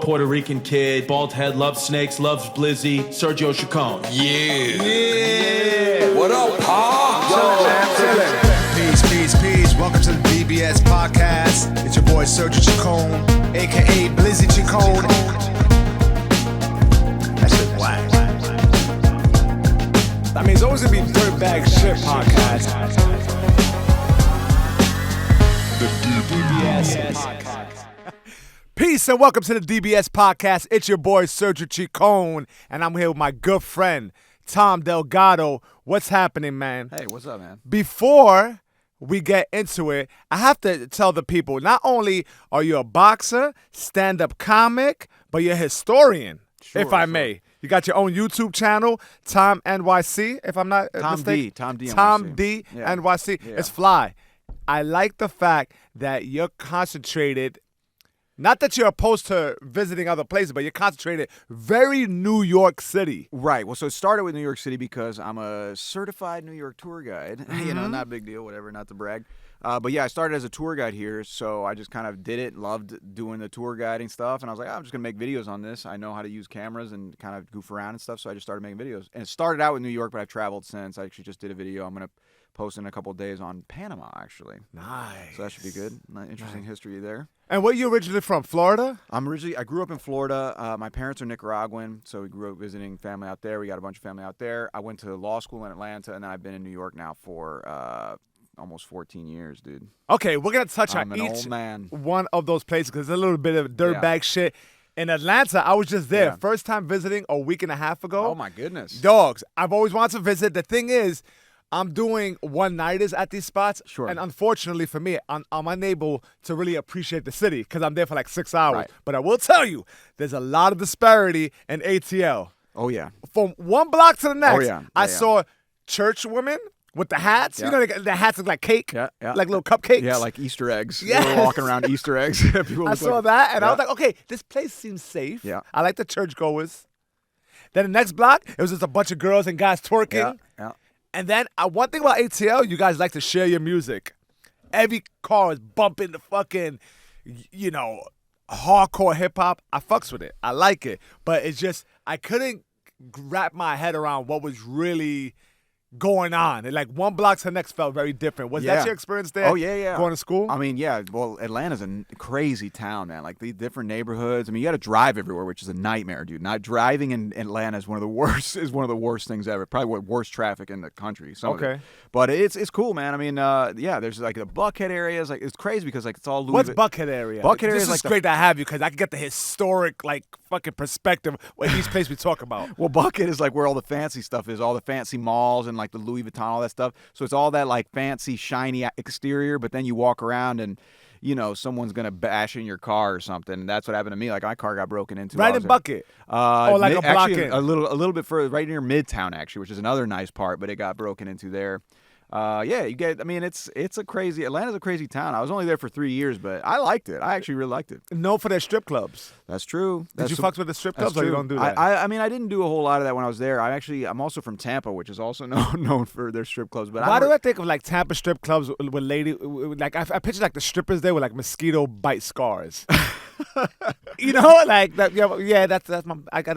Puerto Rican kid, bald head, loves snakes, loves Blizzy, Sergio Chacon. Yeah. What up, Pa? Peace. Welcome to the DBS podcast. It's your boy Sergio Chacon, aka Blizzy Chacon. That shit whack. I mean, it's always gonna be Dirtbag Shit podcast. The DBS podcast. Peace and welcome to the DBS podcast. It's your boy Sergio Chacon, and I'm here with my good friend Tom Delgado. What's happening, man? Hey, what's up, man? Before we get into it, I have to tell the people, not only are you a boxer, stand-up comic, but you're a historian, if I may. You got your own YouTube channel, Tom NYC, if I'm not mistaken. Tom D NYC. Yeah. It's fly. I like the fact that you're concentrated. Not that you're opposed to visiting other places, but you're concentrated very New York City. Right. Well, so it started with New York City because I'm a certified New York tour guide. Mm-hmm. You know, not a big deal, whatever, not to brag. But yeah, I started as a tour guide here, so I just kind of did it, loved doing the tour guiding stuff, and I was like, I'm just going to make videos on this. I know how to use cameras and kind of goof around and stuff, so I just started making videos. And it started out with New York, but I've traveled since. I actually just did a video. I'm going to post in a couple of days on Panama, actually. Nice. So that should be good. Interesting history there. And where are you originally from, Florida? I grew up in Florida. My parents are Nicaraguan, so we grew up visiting family out there. We got a bunch of family out there. I went to law school in Atlanta, and I've been in New York now for almost 14 years, dude. Okay, we're going to touch on each one of those places because there's a little bit of dirtbag shit. In Atlanta, I was just there. First time visiting a week and a half ago. Oh, my goodness. Dogs, I've always wanted to visit. The thing is, I'm doing one-nighters at these spots, and unfortunately for me, I'm unable to really appreciate the city because I'm there for like 6 hours. Right. But I will tell you, there's a lot of disparity in ATL. Oh, yeah. From one block to the next, I saw church women with the hats. You know, the hats look like cake, like little cupcakes. Yeah, like Easter eggs. Yes. They were walking around Easter eggs. I saw that, and I was like, okay, this place seems safe. Yeah. I like the churchgoers. Then the next block, it was just a bunch of girls and guys twerking. Yeah. And then one thing about ATL, you guys like to share your music. Every car is bumping the fucking, hardcore hip hop. I fucks with it. I like it. But it's just, I couldn't wrap my head around what was really going on. And like one block to the next felt very different. Was that your experience there? Oh, yeah. Going to school? I mean, yeah. Well, Atlanta's a crazy town, man. Like the different neighborhoods. I mean, you got to drive everywhere, which is a nightmare, dude. Not driving in Atlanta is one of the worst things ever. Probably worst traffic in the country. But it's cool, man. I mean, there's like the Buckhead area. Like it's crazy because like it's all Louis. What's Buckhead area? Buckhead area is like great to have you because I can get the historic like fucking perspective of each place we talk about. Well, Buckhead is like where all the fancy stuff is, all the fancy malls and like the Louis Vuitton, all that stuff. So it's all that like fancy, shiny exterior, but then you walk around and, someone's going to bash in your car or something. And that's what happened to me. Like my car got broken into. Right in Bucket? Or like a block in? A little bit further, right near Midtown, actually, which is another nice part, but it got broken into there. Atlanta's a crazy town. I was only there for 3 years, but I liked it. I actually really liked it. Known for their strip clubs. That's true. Did you fuck with the strip clubs or you don't do that? I mean, I didn't do a whole lot of that when I was there. I'm also from Tampa, which is also known for their strip clubs. But why do I think of like Tampa strip clubs with like I picture like the strippers there with like mosquito bite scars. Like that. Yeah, that's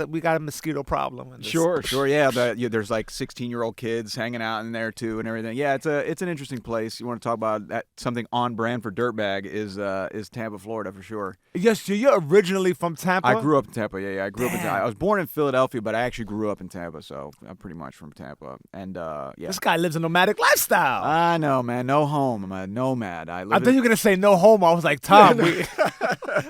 we got a mosquito problem. Sure. Yeah, there's like 16-year-old kids hanging out in there too and everything. Yeah, it's an interesting place. You want to talk about something on brand for dirtbag is Tampa, Florida for sure. Yes, you're originally from Tampa. I grew up in Tampa. Yeah, I grew up in Tampa. I was born in Philadelphia, but I actually grew up in Tampa, so I'm pretty much from Tampa. And this guy lives a nomadic lifestyle. I know, man. No home. I'm a nomad. I thought you were gonna say no homo. I was like, Tom.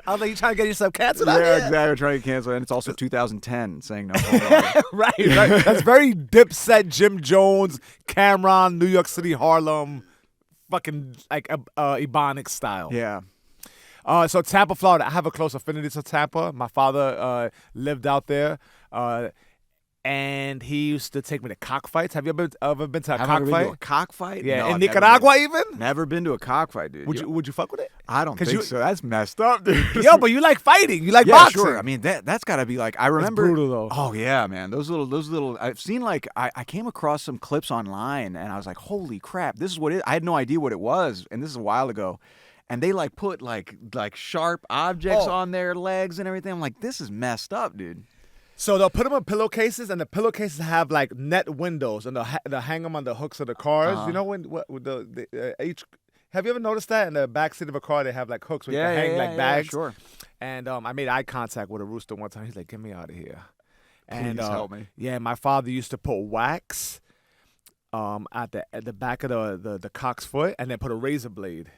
I was like, you trying to get yourself canceled? Yeah, exactly. We're trying to cancel, and it's also 2010, saying no homo. right. That's very Dipset, Jim Jones, Cameron, New York City, Harlem, fucking like Ebonics style. Yeah. So Tampa, Florida. I have a close affinity to Tampa. My father lived out there. And he used to take me to cockfights. Have you ever been to a cockfight? To a cockfight? Yeah, no, in Nicaragua even? Never been to a cockfight, dude. Would you fuck with it? I don't think so. That's messed up, dude. Yo, but you like fighting. You like boxing. Sure. I mean, that's got to be like, I remember. It's brutal, though. Oh, yeah, man. Those little, I've seen like, I came across some clips online and I was like, holy crap, this is what it is. I had no idea what it was. And this is a while ago. and they like put like sharp objects on their legs and everything. I'm like, this is messed up, dude. So they'll put them in pillowcases, and the pillowcases have like net windows, and they'll hang them on the hooks of the cars. You know when each. Have you ever noticed that in the backseat of a car they have like hooks where you can hang like bags? Yeah, sure. And I made eye contact with a rooster one time. He's like, "Get me out of here." And Please help me. Yeah, my father used to put wax at the back of the cock's foot, and then put a razor blade.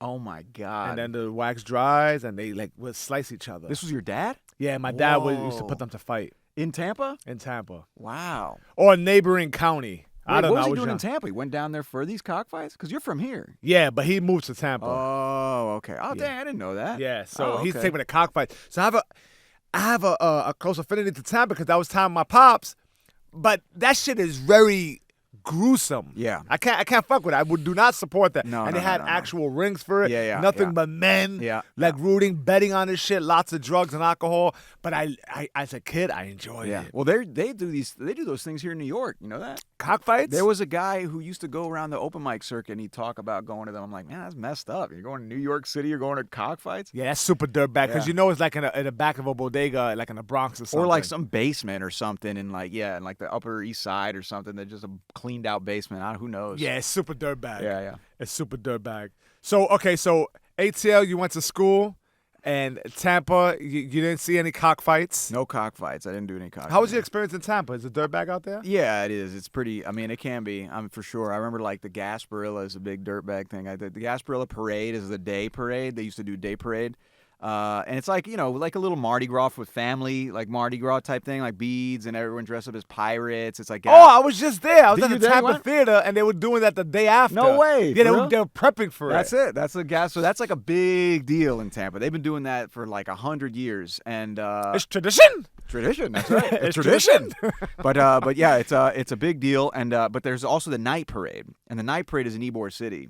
Oh my God. And then the wax dries, and they like would slice each other. This was your dad? Yeah, my dad used to put them to fight In Tampa? in Tampa Wow. or a neighboring county. I don't know. What was he I doing in young. Tampa? He went down there for these cockfights? Because you're from here. Yeah, but he moved to Tampa. Oh, okay. Oh, dang, I didn't know that. Yeah, so he's okay. taking a cockfight. So I have a close affinity to Tampa because that was time my pops. But that shit is very gruesome. Yeah. I can't fuck with it. I do not support that. No, and no, they had no. actual rings for it. Yeah, Nothing yeah. but men. Yeah, Like rooting, betting on this shit, lots of drugs and alcohol. But I as a kid, I enjoyed Yeah. it. Well, they do those things here in New York. You know that? Cockfights? There was a guy who used to go around the open mic circuit and he'd talk about going to them. I'm like, man, that's messed up. You're going to New York City, you're going to cockfights? Yeah, that's super dirtbag because Yeah. you know it's like in the back of a bodega, like in the Bronx or something. Or like some basement or something in like the Upper East Side or something. That's just a cleaned out basement. Who knows? Yeah, it's super dirtbag. Yeah. It's super dirtbag. So, okay, so ATL, you went to school, and Tampa, you didn't see any cockfights? No cockfights. I didn't do any cockfights. How was your experience in Tampa? Is it dirtbag out there? Yeah, it is. It's pretty. I mean, it can be. For sure. I remember like the Gasparilla is a big dirtbag thing. The Gasparilla parade is the day parade. They used to do day parade. And it's like, like a little Mardi Gras with family, like Mardi Gras type thing, like beads and everyone dressed up as pirates. It's like, Oh, I was just there. I was Did at you the there? Tampa What? Theater, and they were doing that the day after. No way. Yeah, For real? they were prepping for That's it. it. That's the gas. So that's like a big deal in Tampa. They've been doing that for like 100 years, and It's tradition. tradition. That's right. It's tradition. but yeah, it's a big deal, and but there's also the night parade, and the night parade is in Ybor City.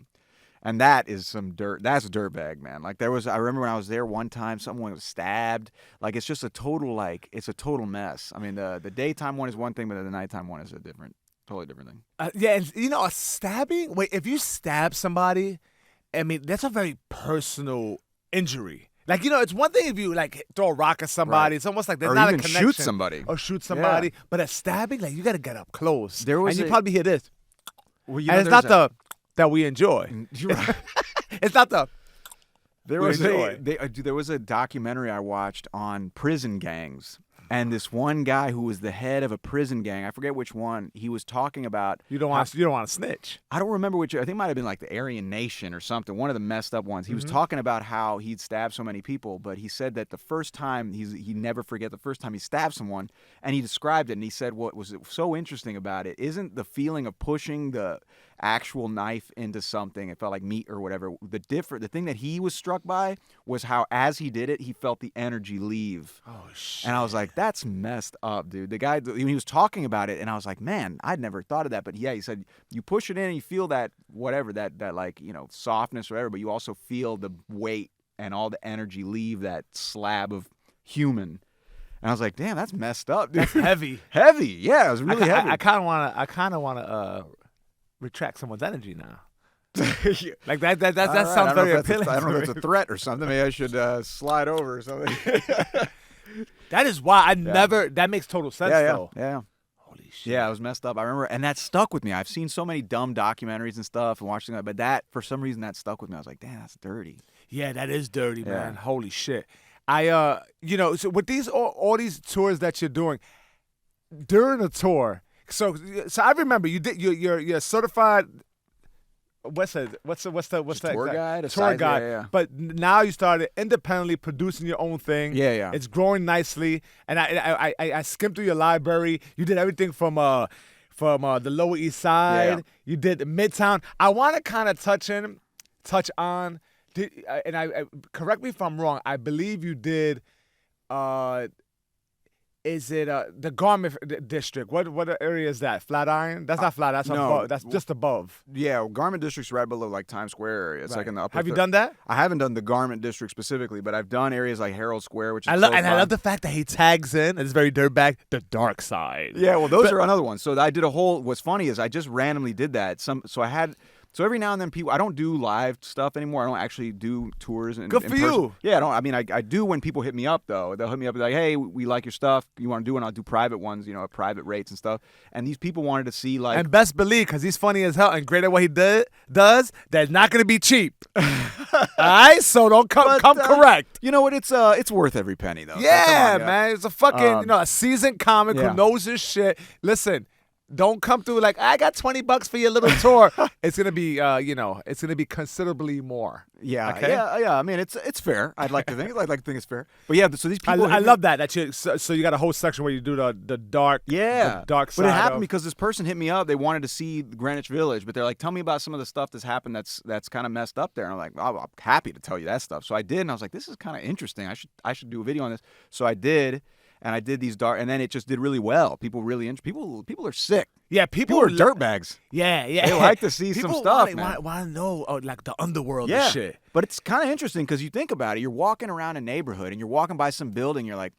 And that is some dirt. That's a dirtbag, man. Like I remember when I was there one time, someone was stabbed. Like it's just a total mess. I mean, the daytime one is one thing, but the nighttime one is totally different thing. Yeah, and, a stabbing. Wait, if you stab somebody, I mean, that's a very personal injury. Like, it's one thing if you, like, throw a rock at somebody. Right. It's almost like there's Or not even a connection. shoot somebody. Or shoot somebody. But a stabbing, like, you got to get up close. And you probably hear this. Well, And it's not that we enjoy. You're right. It's not the... There was a documentary I watched on prison gangs, and this one guy who was the head of a prison gang, I forget which one, he was talking about. You don't want to snitch. I don't remember which. I think it might have been like the Aryan Nation or something. One of the messed up ones. He was talking about how he'd stabbed so many people, but he said that the first time he never forget the first time he stabbed someone, and he described it, and he said what was so interesting about it isn't the feeling of pushing the actual knife into something. It felt like meat or whatever. The thing that he was struck by was how as he did it, he felt the energy leave. Oh, shit. And I was like, that's messed up, dude. The guy, when he was talking about it, and I was like, man, I'd never thought of that. But yeah, he said you push it in and you feel that whatever, that like, softness or whatever, but you also feel the weight and all the energy leave that slab of human. And I was like, damn, that's messed up, dude. That's heavy. Heavy. Yeah, it was really heavy. I kind of want to retract someone's energy now. Like that sounds very appealing. I don't know if it's a threat or something. Maybe I should slide over or something. That is why I never. That makes total sense, though. Yeah. Holy shit. Yeah, it was messed up. I remember, and that stuck with me. I've seen so many dumb documentaries and stuff and watching that, but that, for some reason, that stuck with me. I was like, damn, that's dirty. Yeah, that is dirty, Yeah. man. Holy shit. So with these all these tours that you're doing during a tour. So I remember you're certified. What's the tour guide? Tour guide. Yeah. But now you started independently producing your own thing. Yeah. It's growing nicely, and I skimmed through your library. You did everything from the Lower East Side. Yeah. You did Midtown. I want to kind of touch on. Correct me if I'm wrong. I believe you did. Is it the Garment District? What area is that? Flatiron? That's not Flatiron. That's no. above. That's just above. Yeah, Garment District's right below like Times Square area. It's Right. like in the upper. Have you done that? I haven't done the Garment District specifically, but I've done areas like Herald Square, which is I love the fact that he tags in. It's very dirtbag. The dark side. Yeah, well, those are another one. So I did a whole. What's funny is I just randomly did that. So I had So every now and then, I don't do live stuff anymore. I don't actually do tours. Good for you. Yeah, I don't. I mean, I do when people hit me up though. They'll hit me up and be like, "Hey, we like your stuff. You want to do one? I'll do private ones. At private rates and stuff." And these people wanted to see like. And best believe, because he's funny as hell and great at what he does, that's not gonna be cheap. All right, so don't come correct. You know what? It's worth every penny though. Yeah, so come on, man. It's a fucking a seasoned comic who knows his shit. Listen. Don't come through like I got $20 for your little tour. It's gonna be, it's gonna be considerably more. Yeah, okay? yeah. I mean, it's fair. I'd like to think it's fair. But yeah, so these people. I love that you. So you got a whole section where you do the dark. Yeah, the dark side. But it happened because this person hit me up. They wanted to see Greenwich Village, but they're like, "Tell me about some of the stuff that's happened that's kind of messed up there." And I'm like, "I'm happy to tell you that stuff." So I did, and I was like, "This is kind of interesting. I should do a video on this." So I did. And I did these dark, and then it just did really well. People really, people are sick. Yeah, people are dirtbags. Yeah. They like to see some stuff, man. Want to know like the underworld and shit. But it's kind of interesting because you think about it. You're walking around a neighborhood, and you're walking by some building. You're like,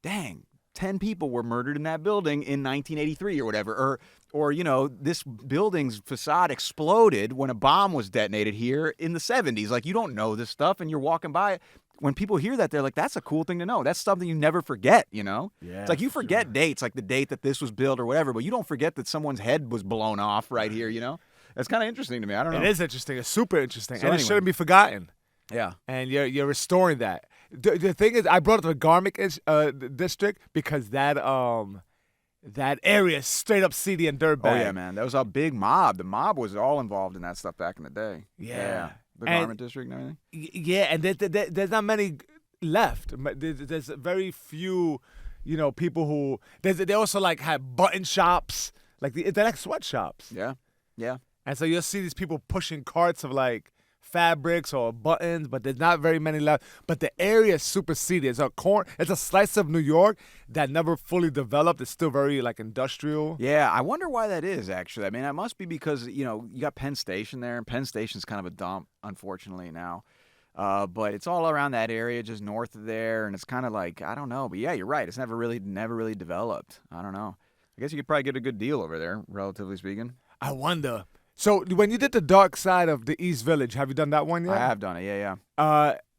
dang, 10 people were murdered in that building in 1983 or whatever. Or this building's facade exploded when a bomb was detonated here in the 70s. Like, you don't know this stuff, and you're walking by it. When people hear that, they're like, that's a cool thing to know. That's something you never forget, Yeah, it's like you forget dates, like the date that this was built or whatever, but you don't forget that someone's head was blown off right here, That's kind of interesting to me. I don't know. It is interesting. It's super interesting. So and anyway. It shouldn't be forgotten. Yeah. And you're restoring that. The thing is, I brought up the Garmick district because that area is straight up seedy and dirtbag. Oh, yeah, man. That was a big mob. The mob was all involved in that stuff back in the day. Yeah. The Garment district and everything? Yeah, and there's not many left. There's very few, people who... They also, like, have button shops. Like, they're like sweatshops. Yeah. And so you'll see these people pushing carts of, like, fabrics or buttons, but there's not very many left. But the area is super seedy. It's a slice of New York that never fully developed. It's still very, like, industrial. Yeah, I wonder why that is, actually. I mean, that must be because, you got Penn Station there, and Penn Station's kind of a dump, unfortunately, now. But it's all around that area, just north of there, and it's kind of like, I don't know. But yeah, you're right. It's never really developed. I don't know. I guess you could probably get a good deal over there, relatively speaking. I wonder. So when you did the dark side of the East Village, have you done that one yet? I have done it, yeah.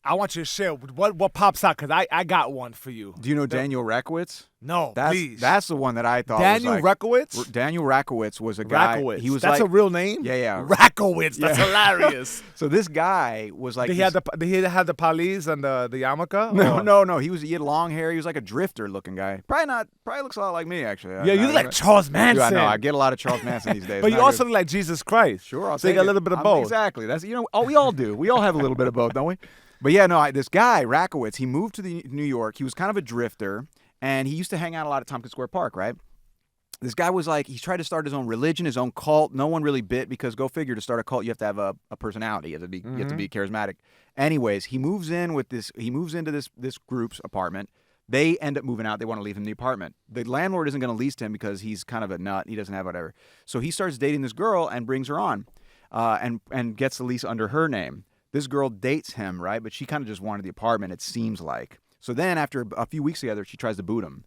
I want you to share what pops out, because I got one for you. Do you know Daniel Rakowitz? No, please. That's the one that I thought Daniel was like... Rakowitz? Daniel Rakowitz was a guy... Rakowitz. That's a real name? Yeah. Rakowitz. That's hilarious. So this guy was like... Did he have the palis and the yarmulke? No. He had long hair. He was like a drifter looking guy. Probably looks a lot like me, actually. Yeah, you look like Charles Manson. Dude, I know. I get a lot of Charles Manson these days. But you also look like Jesus Christ. Sure, I'll so you got a little bit of both. Exactly. That's we all do. We all have a little bit of both, don't we? But yeah, no, this guy, Rakowitz, he moved to New York. He was kind of a drifter, and he used to hang out a lot at Tompkins Square Park, right? This guy was like, he tried to start his own religion, his own cult. No one really bit, because go figure, to start a cult, you have to have a personality. You have to be charismatic. Anyways, he moves into this group's apartment. They end up moving out. They want to leave him the apartment. The landlord isn't going to lease to him because he's kind of a nut. He doesn't have whatever. So he starts dating this girl and brings her on, and gets the lease under her name. This girl dates him, right? But she kind of just wanted the apartment, it seems like. So then after a few weeks together, she tries to boot him.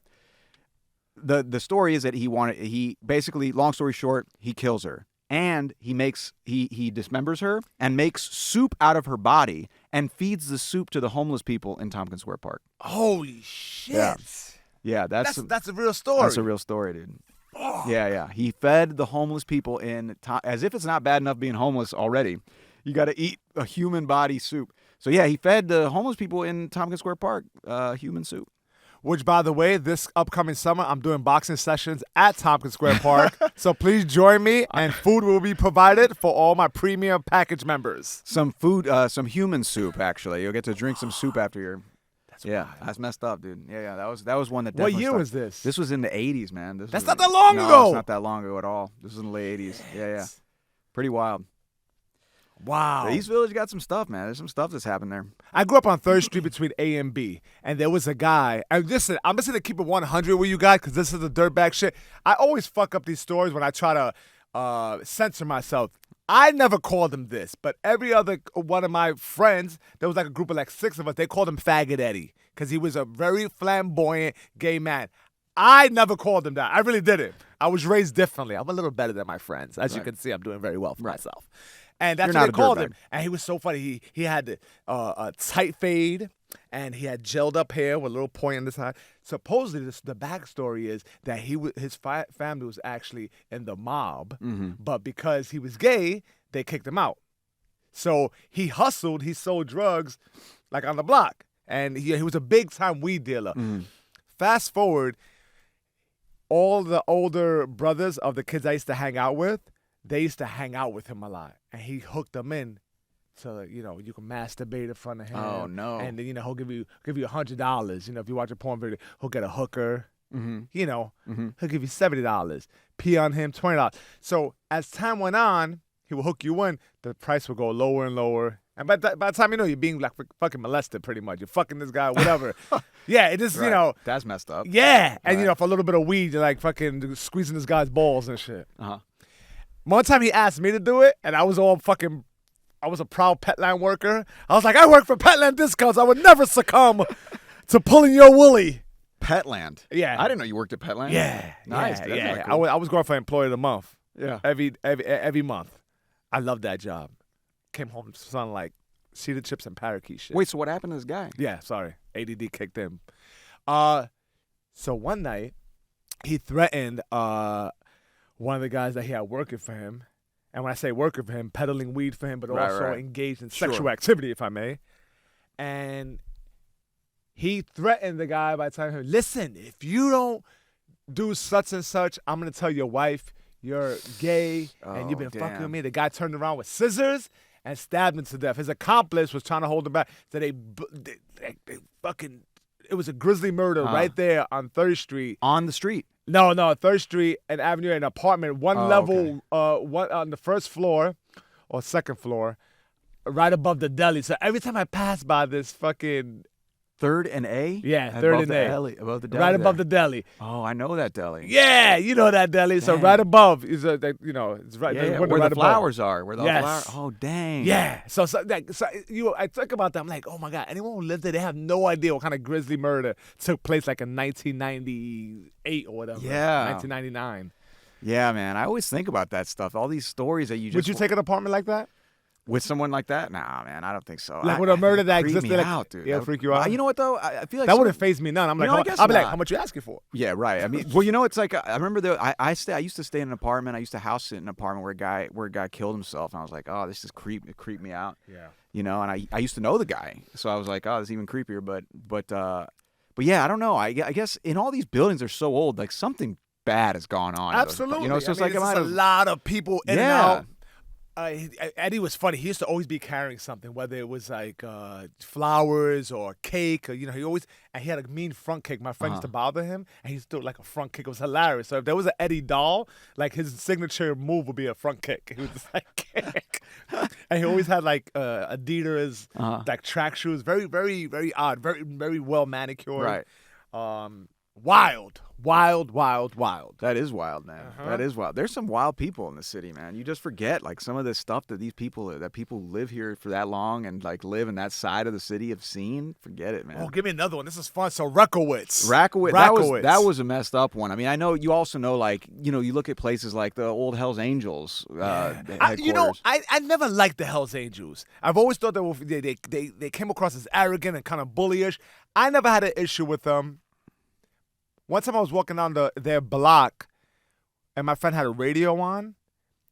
The story is that he basically, long story short, he kills her. And he dismembers her and makes soup out of her body and feeds the soup to the homeless people in Tompkins Square Park. Holy shit. Yeah, that's a real story. That's a real story, dude. Oh. Yeah. He fed the homeless people as if it's not bad enough being homeless already. You got to eat a human body soup. So yeah, he fed the homeless people in Tompkins Square Park human soup. Which, by the way, this upcoming summer, I'm doing boxing sessions at Tompkins Square Park. So please join me, and food will be provided for all my premium package members. Some food, some human soup, actually. You'll get to drink some soup after your... That's messed up, dude. Yeah. That was one that definitely What year was this? This was in the 80s, man. That's not that long ago. No, it's not that long ago at all. This was in the late 80s. Yeah. Pretty wild. Wow. The East Village got some stuff, man. There's some stuff that's happened there. I grew up on 3rd Street between A and B, and there was a guy. And listen, I'm just going to keep it 100 with you guys, because this is the dirtbag shit. I always fuck up these stories when I try to censor myself. I never called him this, but every other one of my friends, there was like a group of like 6 of us, they called him Faggot Eddie, because he was a very flamboyant gay man. I never called him that. I really didn't. I was raised differently. I'm a little better than my friends. As you can see, I'm doing very well for myself. And that's You're what not they a called dirtbag. him. And he was so funny. He had a tight fade, and he had gelled up hair with a little point on the side. Supposedly, the backstory is that his family was actually in the mob, but because he was gay, they kicked him out. So he hustled. He sold drugs, like on the block, and he was a big time weed dealer. Fast forward, all the older brothers of the kids I used to hang out with, they used to hang out with him a lot, and he hooked them in. So you can masturbate in front of him. Oh, no. And then he'll give you $100. If you watch a porn video, he'll get a hooker. He'll give you $70. Pee on him, $20. So as time went on, he will hook you in. The price will go lower and lower. And by the time you're being like fucking molested, pretty much. You're fucking this guy, whatever. Yeah, it just Right. That's messed up. Yeah, and Right. for a little bit of weed, you're like fucking squeezing this guy's balls and shit. Uh-huh. One time he asked me to do it, and I was a proud Petland worker. I was like, I work for Petland Discounts. I would never succumb to pulling your woolly. Petland. Yeah. I didn't know you worked at Petland. Yeah. Nice. Yeah. That's Yeah. really cool. I was going for Employee of the Month. Yeah. Every month. I love that job. Came home smelling like cedar chips and parakeet shit. Wait, so what happened to this guy? Yeah, sorry. ADD kicked in. So one night, he threatened one of the guys that he had working for him. And when I say working for him, peddling weed for him, but Right, also right. engaged in Sure. sexual activity, if I may. And he threatened the guy by telling him, listen, if you don't do such and such, I'm going to tell your wife you're gay and you've been fucking with damn. me. The guy turned around with scissors and stabbed him to death. His accomplice was trying to hold him back. So they fucking, it was a grisly murder right there on 3rd Street. On the street. No, 3rd Street and Avenue, an apartment, one level, okay. one on the 1st floor or 2nd floor, right above the deli. So every time I pass by this fucking 3rd and A? Yeah, Above 3rd and the A. Deli, above the deli. right above there. the deli. Oh, I know that deli. Yeah, you know that deli. So Dang. right above is it's right Yeah, there's yeah, one where right the above. flowers are. Where the Yes. flowers. Oh, dang. Yeah. So I think about that. I'm like, oh my God, anyone who lived there, they have no idea what kind of grisly murder took place like in 1998 or whatever. Yeah. 1999. Yeah, man. I always think about that stuff. All these stories that you just Would you take an apartment like that? with someone like that? Nah, man. I don't think so. Like with a murder that freak existed? me Like, out, dude. yeah, That would- freak you out? You know what though? I feel like That some- wouldn't faze me none. I'm like, know, I how, guess I'll be like, not. how much you asking for? Yeah, right. I mean, well, it's like I remember I used to stay in an apartment. I used to house sit in an apartment where a guy killed himself, and I was like, oh, this is it creeped me out. Yeah. And I used to know the guy, so I was like, oh, this is even creepier. But yeah, I don't know. I guess in all these buildings, they're so old, like something bad has gone on. Absolutely. So it's I like mean, I might it's have. a lot of people in Yeah. and out. Eddie was funny. He used to always be carrying something, whether it was like flowers or cake. Or, he had a mean front kick. My friend used to bother him, and he used to do like a front kick. It was hilarious. So if there was an Eddie doll, like his signature move would be a front kick. He would just like kick. And he always had like Adidas, like track shoes. Very, very, very odd. Very, very well manicured. Right. Wild. That is wild, man. That is wild. There's some wild people in the city, man. You just forget like some of the stuff that people who live here for that long and like live in that side of the city have seen. Forget it, man. Oh, give me another one. This is fun. So Rackowitz. Rackowitz. That was a messed up one. I mean, I know you also know like you look at places like the old Hell's Angels. Headquarters. I never liked the Hells Angels. I've always thought they came across as arrogant and kind of bullyish. I never had an issue with them. One time I was walking down their block, and my friend had a radio on,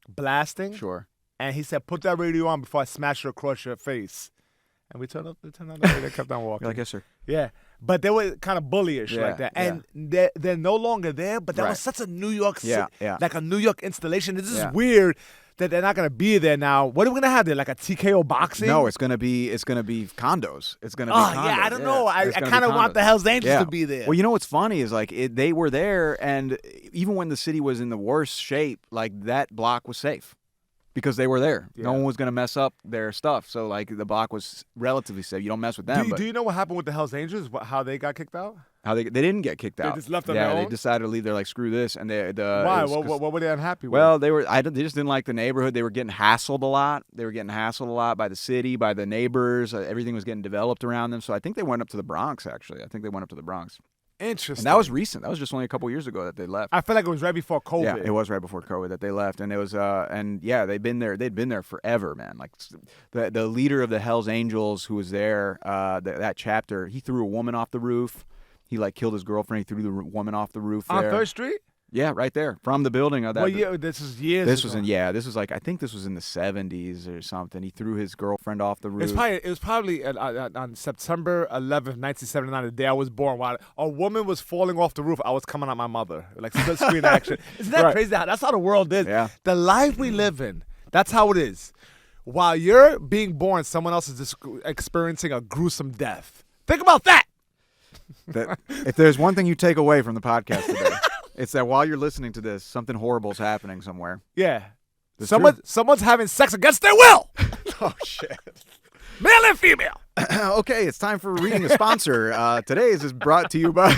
blasting. Sure. And he said, "Put that radio on before I smash you across your face." And we turned on the radio. They kept on walking. You're like, yes, sir. Yeah, but they were kind of bullyish Yeah, like that, yeah. and they're no longer there. But that Right. was such a New York, Yeah, yeah. like a New York installation. This is Yeah. weird that they're not gonna be there now. What are we gonna have there? Like a TKO boxing? No, it's gonna be condos. It's gonna be Oh condos. yeah, I don't know. I It's gonna be kind of want condos. the Hells Angels Yeah. to be there. Well, you know what's funny is like they were there, and even when the city was in the worst shape, like that block was safe because they were there. No Yeah. one was gonna mess up their stuff, so like the block was relatively safe. You don't mess with them. do you know what happened with the Hells Angels? How they got kicked out? How they didn't get kicked out. just left on yeah, their they own? decided to leave. They're like, screw this, and Why? it was 'cause- What were they unhappy with? Well, they just didn't like the neighborhood. They were getting hassled a lot. They were getting hassled a lot by the city, by the neighbors. Everything was getting developed around them. So I think they went up to the Bronx. Actually, I think they went up to the Bronx. Interesting. And that was recent. That was just only a couple years ago that they left. I feel like it was right before COVID. Yeah, it was right before COVID that they left, and it was they'd been there forever, man. Like the leader of the Hell's Angels who was there, that chapter, he threw a woman off the roof. He like killed his girlfriend. He threw the woman off the roof On there. 3rd Street? Yeah, right there from the building of that. Well, yeah, this is years This ago. was I think this was in the 70s or something. He threw his girlfriend off the roof. It was probably on September 11th, 1979, the day I was born. While a woman was falling off the roof, I was coming at my mother. Like split screen action. Isn't that Right. crazy? That's how the world is. Yeah. The life we live in, that's how it is. While you're being born, someone else is just experiencing a gruesome death. Think about that. That if there's one thing you take away from the podcast today, it's that while you're listening to this, something horrible is happening somewhere. Yeah. That's Someone's having sex against their will. Oh shit. Male and female. Okay, it's time for reading a sponsor. Today's is brought to you by.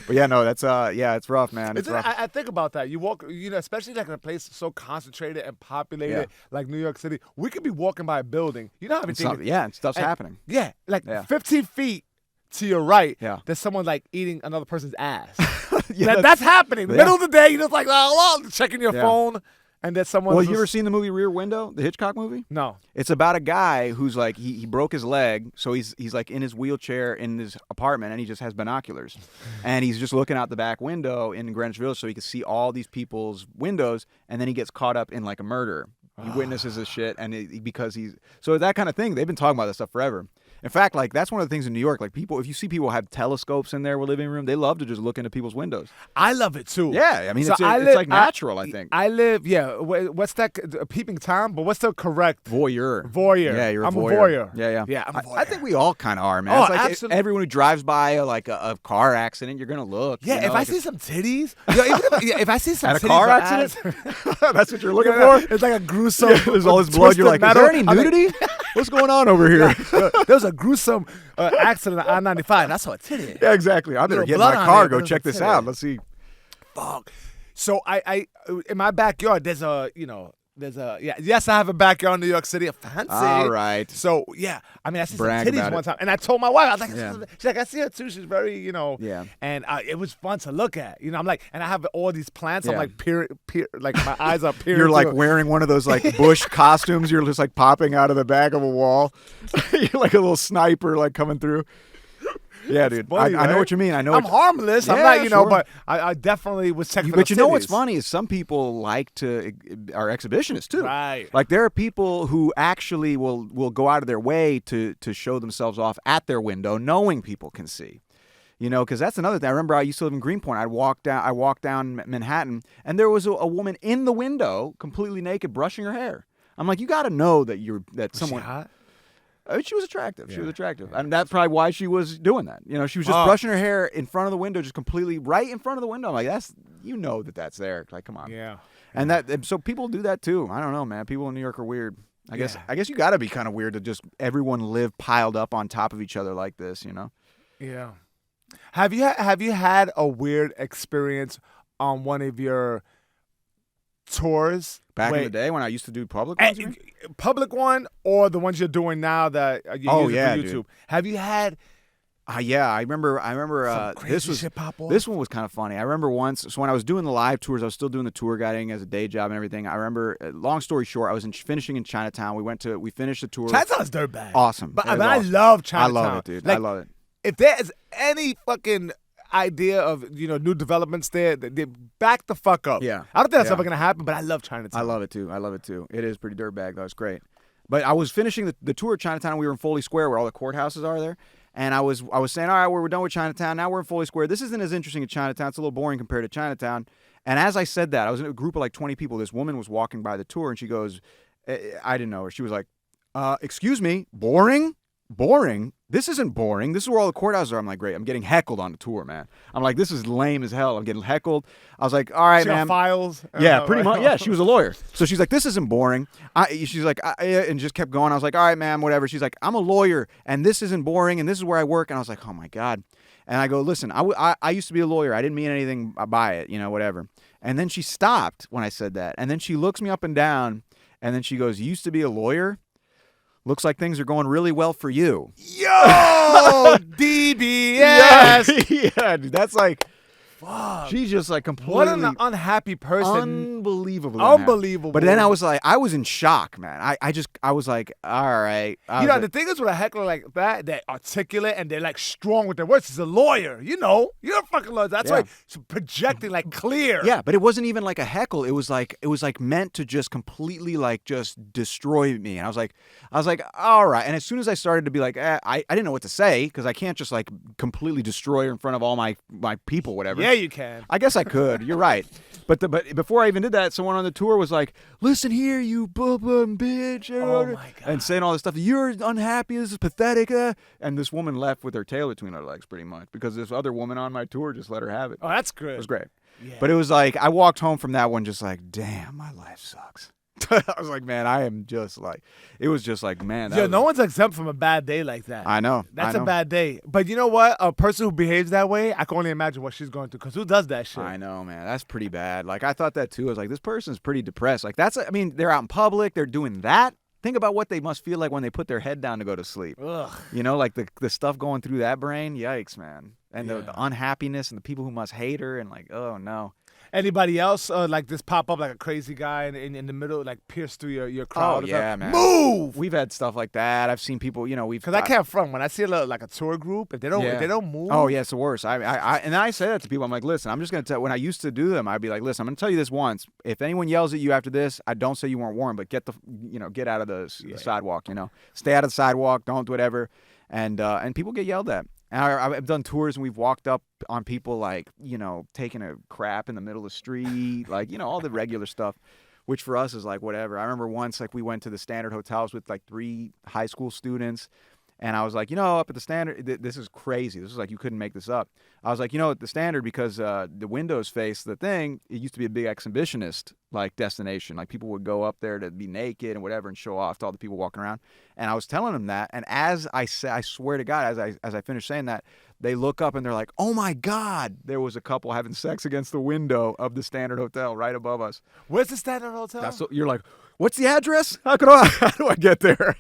But yeah, no, that's it's rough, man. It's rough. I think about that. You walk, especially like in a place so concentrated and populated, like New York City. We could be walking by a building. You know how everything. And stuff's happening. Yeah, like Yeah. 15 feet to your right, there's someone like eating another person's ass. That's happening. Yeah. Middle of the day, you're just like, oh, checking your phone, and then someone. Well, you ever seen the movie Rear Window, the Hitchcock movie? No. It's about a guy who's like he broke his leg, so he's like in his wheelchair in his apartment, and he just has binoculars, and he's just looking out the back window in Greenwich Village, so he can see all these people's windows, and then he gets caught up in like a murder. He witnesses this shit, and because he's so that kind of thing. They've been talking about this stuff forever. In fact, like that's one of the things in New York. Like people, if you see people have telescopes in their living room, they love to just look into people's windows. I love it too. Yeah, I mean, So it's I like natural. I think I live. Yeah. What's that? A peeping Tom? But what's the correct? voyeur. Voyeur. Yeah, you're I'm a a voyeur. voyeur. Yeah. Yeah, I'm a voyeur. I think we all kind of are, man. Oh, It's like absolutely. everyone who drives by a car accident, you're gonna look. Yeah, you know, if like I see some titties, if I see some at a titties car or accident, ass- that's what you're looking for. It's like a gruesome. There's all this blood. You're like, is there any nudity? What's going on over here? There's a gruesome accident on I-95. I saw a titty. Yeah, exactly. I better Little get in blood my on car. there, Go but check there's a this out. titty. Let's see. Fuck. So I in my backyard, there's a yes, I have a backyard in New York City, a fancy. All right. So yeah, I mean, I see Brag some about titties it. one time, and I told my wife, I was like, Yeah. she's like, I see her too. She's very, Yeah. and it was fun to look at. I'm like, and I have all these plants. I'm Yeah. like, like my eyes are peering. You're like through. wearing one of those like bush costumes. You're just like popping out of the back of a wall. You're like a little sniper like coming through. Yeah, dude. funny, I know right? what you mean. I know. I'm harmless. I'm Yeah, not, sure. but I definitely was checking. But for you the know what's titties. funny is some people like to are exhibitionists too. Right. Like there are people who actually will go out of their way to show themselves off at their window, knowing people can see. Because that's another thing. I remember I used to live in Greenpoint. I walked down Manhattan, and there was a woman in the window, completely naked, brushing her hair. I'm like, you got to know that someone. She hot? She was attractive. She was attractive, and that's probably why she was doing that. She was just Oh. brushing her hair in front of the window, just completely right in front of the window. I'm like, that's that's there. Like, come on. Yeah. And so people do that too. I don't know, man. People in New York are weird. I guess you got to be kind of weird to just everyone live piled up on top of each other like this. Yeah. Have you had a weird experience on one of your tours? Back in the day when I used to do public ones, you mean? Public one or the ones you're doing now that you're using for YouTube? Dude. Have you had Yeah, I remember. some crazy shit pop off? This one was kind of funny. I remember once. So when I was doing the live tours, I was still doing the tour guiding as a day job and everything. I remember. Long story short, I was finishing in Chinatown. We finished the tour. Chinatown's dirtbag. Awesome. But It was I awesome. love I Chinatown. love it, dude. Like, I love it. if there is any fucking idea of new developments there, they back the fuck up. Yeah. I don't think that's Yeah. ever gonna happen, but I love Chinatown. I love it too. It is pretty dirtbag though. It's great. But I was finishing the tour of Chinatown. We were in Foley Square where all the courthouses are there. And I was saying, all right, we're done with Chinatown. Now we're in Foley Square. This isn't as interesting as Chinatown. It's a little boring compared to Chinatown. And as I said that, I was in a group of like 20 people. This woman was walking by the tour and she goes, I didn't know her. She was like, excuse me, boring? Boring? This isn't boring. This is where all the courthouses are. I'm like, great. I'm getting heckled on the tour, man. I'm like, this is lame as hell. I'm getting heckled. I was like, all right, She got man. files. Yeah, pretty much. Yeah, she was a lawyer. So she's like, this isn't boring. She's like, and just kept going. I was like, all right, ma'am, whatever. She's like, I'm a lawyer, and this isn't boring, and this is where I work. And I was like, oh, my God. And I go, listen, I used to be a lawyer. I didn't mean anything by it, whatever. And then she stopped when I said that. And then she looks me up and down, and then she goes, you used to be a lawyer? Looks like things are going really well for you. Yo, DBA. ass. Yeah, dude, that's like, Fuck. she's just like completely. What an unhappy person. Unbelievably Unbelievable. But then I was like, I was in shock, man. I was like, all right. The thing is with a heckler like that, they're articulate and they're like strong with their words. He's a lawyer, you know. You're a fucking lawyer. That's why he's projecting like clear. Yeah, but it wasn't even like a heckle. It was like meant to just completely like just destroy me. And I was like, all right. And as soon as I started to be like, I didn't know what to say because I can't just like completely destroy her in front of all my people, whatever. Yeah, you can. I guess I could. You're right. But before I even did that, someone on the tour was like, "Listen here, you bitch," Oh my God. and saying all this stuff. You're unhappy. This is pathetic. And this woman left with her tail between her legs, pretty much, because this other woman on my tour just let her have it. Oh, that's good. It was great. Yeah. But it was like I walked home from that one just like, damn, my life sucks. I was like, man, I am just like, it was just like, man. No one's exempt from a bad day like that. I know. That's a bad day. But you know what? A person who behaves that way, I can only imagine what she's going through. Because who does that shit? I know, man. That's pretty bad. Like, I thought that too. I was like, this person's pretty depressed. Like, I mean, they're out in public. They're doing that. Think about what they must feel like when they put their head down to go to sleep. Ugh. You know, like the stuff going through that brain. Yikes, man. And the unhappiness and the people who must hate her and like, oh, no. Anybody else like this pop up like a crazy guy in the middle, like pierce through your crowd? Oh, yeah, man. Move! We've had stuff like that. I've seen people, Because I can't front when I see like a tour group, if they don't move. Oh, yeah, it's the worst. And I say that to people. I'm like, listen, I'm just going to tell, when I used to do them, I'd be like, listen, I'm going to tell you this once. If anyone yells at you after this, I don't say you weren't warned, but get out of the sidewalk, Stay out of the sidewalk, don't do whatever. And people get yelled at. And I've done tours and we've walked up on people like, taking a crap in the middle of the street, like, all the regular stuff, which for us is like whatever. I remember once like we went to the Standard hotels with like 3 high school students. And I was like, up at the Standard, this is crazy. This is like, you couldn't make this up. I was like, at the Standard, because the windows face the thing, it used to be a big exhibitionist like destination. Like people would go up there to be naked and whatever and show off to all the people walking around. And I was telling them that. And as I swear to God, as I finished saying that, they look up and they're like, oh my God, there was a couple having sex against the window of the Standard Hotel right above us. Where's the Standard Hotel? You're like, what's the address? How do I get there?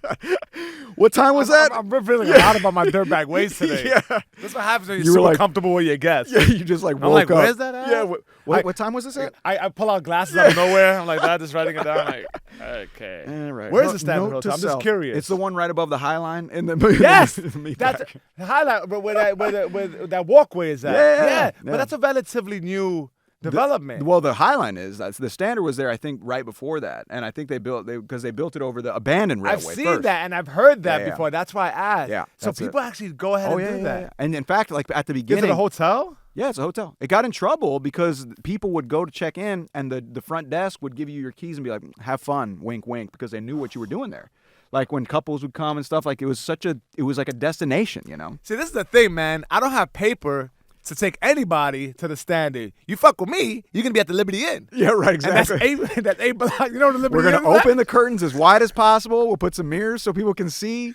What time was that? I'm feeling out about my dirtbag ways today. Yeah. That's what happens when you're so comfortable with your guests. Yeah, you just like woke I'm like, up. where's that at? Yeah, what time was this at? I pull out glasses out of nowhere. I'm like that, just writing it down. Like, okay. Right. Where's the Standard Hotel? I'm just curious. It's the one right above the High Line in the Yes, the that's the highlight. But where that walkway is at. Yeah. But that's a relatively new development. Well, the High Line is. The Standard was there, I think, right before that, and I think they built it over the abandoned railway. I've seen first. that, and I've heard that before. That's why I asked. Yeah. So people actually go ahead and do that. Yeah. And in fact, like at the beginning, Is it a hotel? Yeah, it's a hotel. It got in trouble because people would go to check in, and the front desk would give you your keys and be like, "Have fun," wink, wink, because they knew what you were doing there. Like when couples would come and stuff, like it was like a destination, See, this is the thing, man. I don't have paper to take anybody to the Standard. You fuck with me, you're gonna be at the Liberty Inn. Yeah, right, exactly. And that's eight block. You know the Liberty We're Inn? gonna open the curtains as wide as possible. We'll put some mirrors so people can see.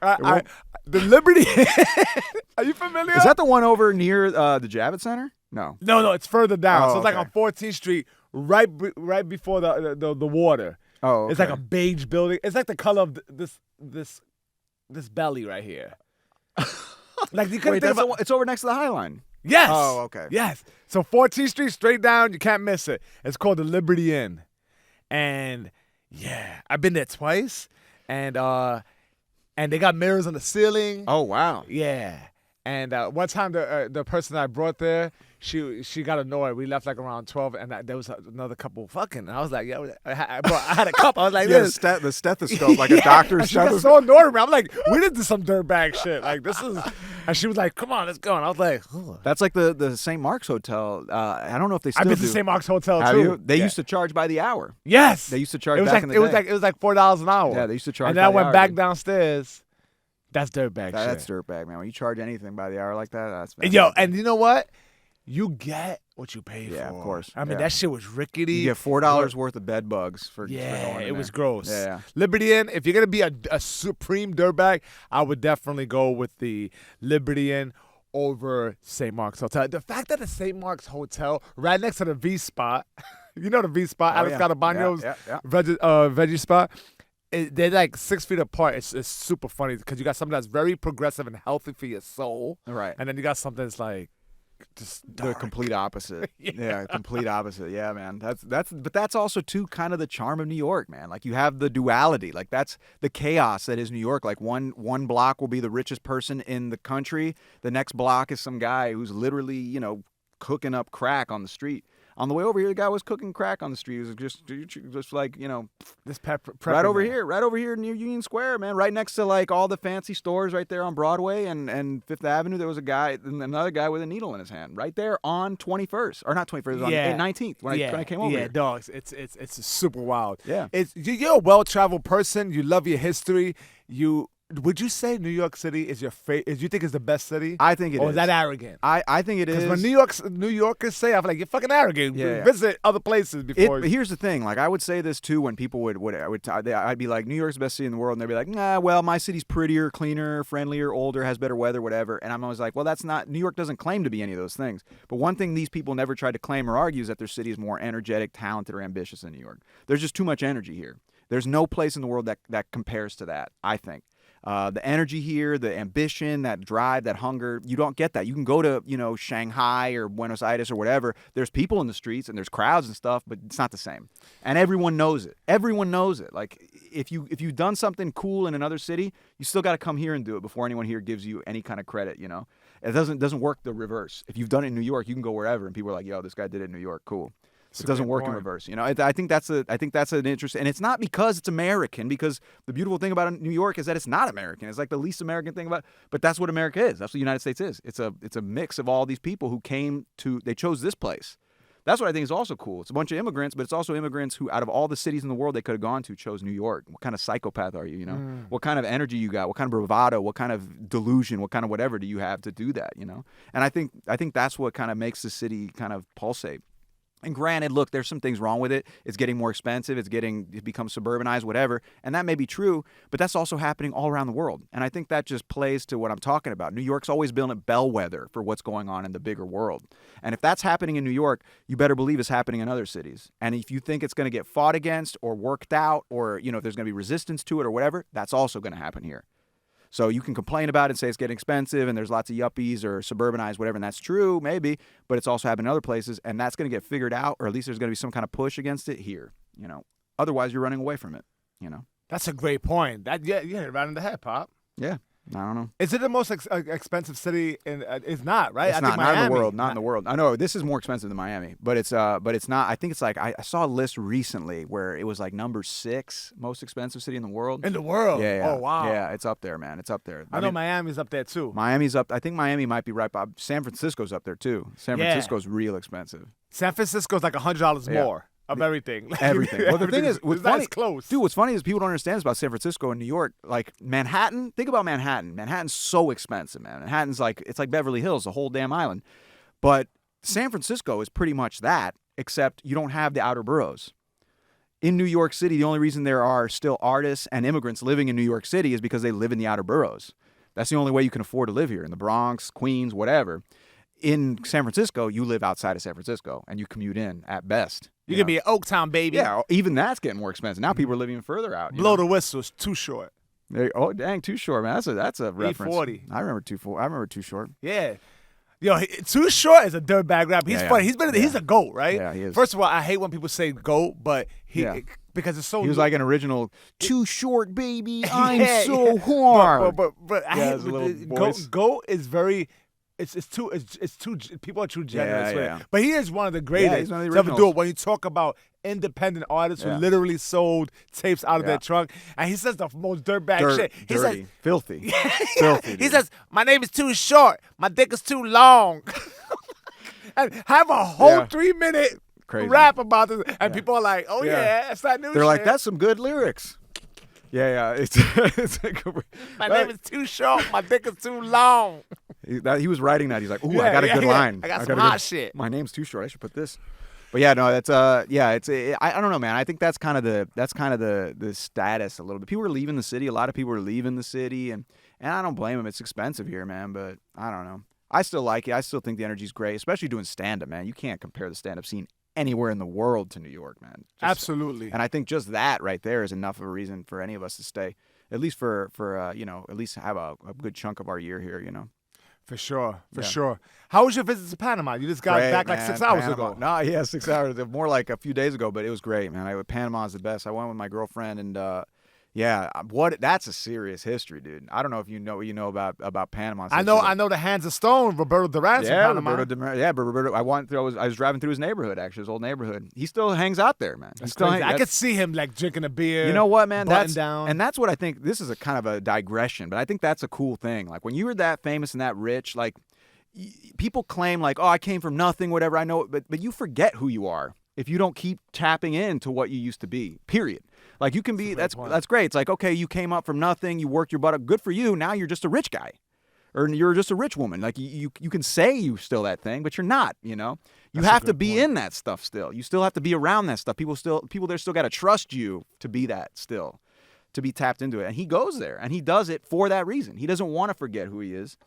The Liberty Inn. Are you familiar? Is that the one over near the Javits Center? No. No, it's further down. Oh, so it's like on 14th Street, right before the water. Oh, okay. It's like a beige building. It's like the color of this belly right here. Like you couldn't think about. It's over next to the High Line. Yes. Oh, okay. Yes. So 14th Street straight down, you can't miss it. It's called the Liberty Inn, and yeah, I've been there twice, and they got mirrors on the ceiling. Oh wow. Yeah. And one time the person I brought there, she got annoyed. We left like around 12, and there was another couple fucking. And I was like, yeah, I had a cup. I was like, this. The stethoscope, like a doctor's she got stethoscope. so annoyed with me. I'm like, we did some dirtbag shit. Like this is. And she was like, come on, let's go. And I was like, ugh. That's like the St. Mark's Hotel. I don't know if they still do. I've been to St. Mark's Hotel Have too. you? They used to charge by the hour. Yes. They used to charge it was back like in the it day. was like $4 an hour. Yeah, they used to charge. And then I by the went hour, back dude. downstairs. That's dirtbag shit. That's dirtbag, man. When you charge anything by the hour like that, that's bad. Yo, and you know what? You get what you pay for. Yeah, of course. I mean, Yeah. that shit was rickety. You get $4 worth of bed bugs for Yeah, for going in it was there. gross. Yeah. Liberty Inn, if you're going to be a supreme dirtbag, I would definitely go with the Liberty Inn over St. Mark's Hotel. The fact that the St. Mark's Hotel, right next to the V Spot, you know the V Spot, Alex yeah. Catabaño's Yeah. veggie spot, they're like 6 feet apart. It's super funny because you got something that's very progressive and healthy for your soul, Right. and then you got something that's like just The dark. complete opposite. Yeah, complete opposite. Yeah, man. But that's also too kind of the charm of New York, man. Like you have the duality. Like that's the chaos that is New York. Like one block will be the richest person in the country. The next block is some guy who's literally, cooking up crack on the street. On the way over here, the guy was cooking crack on the street. It was just like, This right over here near Union Square, man. Right next to like all the fancy stores right there on Broadway and Fifth Avenue. There was another guy with a needle in his hand right there on 21st. Or not 21st, it was on 19th when I came over here. Yeah, dogs. It's super wild. Yeah. You're a well-traveled person. You love your history. Would you say New York City is your favorite? You think it's the best city? I think it is. Or is that arrogant? I think it is. Because when New Yorkers say, I'm like, you're fucking arrogant. Yeah. Visit other places before. But here's the thing. Like I would say this too when people I'd be like, New York's the best city in the world, and they'd be like, nah, well, my city's prettier, cleaner, friendlier, older, has better weather, whatever. And I'm always like, well, that's not. New York doesn't claim to be any of those things. But one thing these people never tried to claim or argue is that their city is more energetic, talented, or ambitious than New York. There's just too much energy here. There's no place in the world that compares to that, I think. The energy here, the ambition, that drive, that hunger, you don't get that. You can go to, Shanghai or Buenos Aires or whatever. There's people in the streets and there's crowds and stuff, but it's not the same. And everyone knows it. Everyone knows it. Like if you've done something cool in another city, you still got to come here and do it before anyone here gives you any kind of credit, It doesn't work the reverse. If you've done it in New York, you can go wherever and people are like, yo, this guy did it in New York. Cool. It doesn't work in reverse. I think that's an interest, and it's not because it's American. Because the beautiful thing about New York is that it's not American. It's like the least American thing about. But that's what America is. That's what the United States is. It's a mix of all these people who they chose this place. That's what I think is also cool. It's a bunch of immigrants, but it's also immigrants who, out of all the cities in the world they could have gone to, chose New York. What kind of psychopath are you? What kind of energy you got? What kind of bravado? What kind of delusion? What kind of whatever do you have to do that? And I think that's what kind of makes the city kind of pulsate. And granted, look, there's some things wrong with it. It's getting more expensive. It becomes suburbanized, whatever. And that may be true, but that's also happening all around the world. And I think that just plays to what I'm talking about. New York's always been a bellwether for what's going on in the bigger world. And if that's happening in New York, you better believe it's happening in other cities. And if you think it's going to get fought against or worked out or, if there's going to be resistance to it or whatever, that's also going to happen here. So you can complain about it and say it's getting expensive and there's lots of yuppies or suburbanized, whatever, and that's true, maybe, but it's also happening in other places, and that's going to get figured out, or at least there's going to be some kind of push against it here, Otherwise, you're running away from it, That's a great point. You hit it right in the head, Pop. Yeah. I don't know. Is it the most expensive city it's not, right? It's I not, think not Miami. in the world. Not in the world. I know this is more expensive than Miami, but it's not. I think it's like I saw a list recently where it was like number 6 most expensive city in the world. In the world? Yeah. Oh, wow. Yeah, it's up there, man. It's up there. I know Miami's up there, too. Miami's up. I think Miami might be right by. San Francisco's up there, too. San Francisco's real expensive. San Francisco's like $100 more. Of everything. Everything. Well, the thing is, what's funny, close. Dude, what's funny is people don't understand this about San Francisco and New York. Like Manhattan, think about Manhattan. Manhattan's so expensive, man. Manhattan's it's like Beverly Hills, the whole damn island. But San Francisco is pretty much that, except you don't have the outer boroughs. In New York City, the only reason there are still artists and immigrants living in New York City is because they live in the outer boroughs. That's the only way you can afford to live here, in the Bronx, Queens, whatever. In San Francisco, you live outside of San Francisco, and you commute in at best. You can be an Oaktown, baby. Yeah, even that's getting more expensive. Now people are living further out. Blow the whistle. It's Too Short. Oh, dang, Too Short, man. That's a reference. 340. I remember Too Short. Yeah. Yo, Too Short is a dirtbag rapper. He's funny. He's a GOAT, right? Yeah, he is. First of all, I hate when people say GOAT, but because it's so. He was like an original Too Short, baby. I'm so hard. But I hate his little voice. GOAT is very. It's too people are too generous with yeah. it. But he is one of the greatest he's one of the to ever do originals. it. When you talk about independent artists who literally sold tapes out of their trunk, and he says the most dirtbag shit. He dirty, says, filthy, filthy. He says, "My name is Too Short. My dick is too long." And have a whole 3-minute rap about this, and people are like, "Oh yeah, that's that new shit." They're like, "That's some good lyrics." Yeah. It's like my name is Too Short. My dick is too long. He was writing that. He's like, "Ooh, I got a good line. I got some hot shit. My name's Too Short. I should put this." But yeah, no, that's I don't know, man. I think that's kind of the status a little bit. People are leaving the city. A lot of people are leaving the city, and I don't blame them. It's expensive here, man. But I don't know. I still like it. I still think the energy's great, especially doing stand-up, man. You can't compare the stand-up scene anywhere in the world to New York, man. Absolutely. And I think just that right there is enough of a reason for any of us to stay, at least for at least have a good chunk of our year here, For sure. How was your visit to Panama? You just got Great, back like man. 6 hours Panama. ago. No, yeah, 6 hours. More like a few days ago, but it was great, man. Panama's the best. I went with my girlfriend, and that's a serious history, dude. I don't know if you know what you know about Panama. I know the Hands of Stone, Roberto Duran's from Panama. But Roberto, I was driving through his neighborhood, actually, his old neighborhood. He still hangs out there, man. That's crazy. I could see him like drinking a beer. You know what, man? Down. And that's what I think. This is a kind of a digression, but I think that's a cool thing. Like when you were that famous and that rich, like people claim like, oh, I came from nothing, whatever. I know, but you forget who you are if you don't keep tapping into what you used to be. Period. Like you can be. That's great. It's like, okay, you came up from nothing. You worked your butt up. Good for you. Now you're just a rich guy, or you're just a rich woman. Like you can say you still that thing, but you're not. You have to be in that stuff still. You still have to be around that stuff. People there still got to trust you to be that still, to be tapped into it. And he goes there and he does it for that reason. He doesn't want to forget who he is.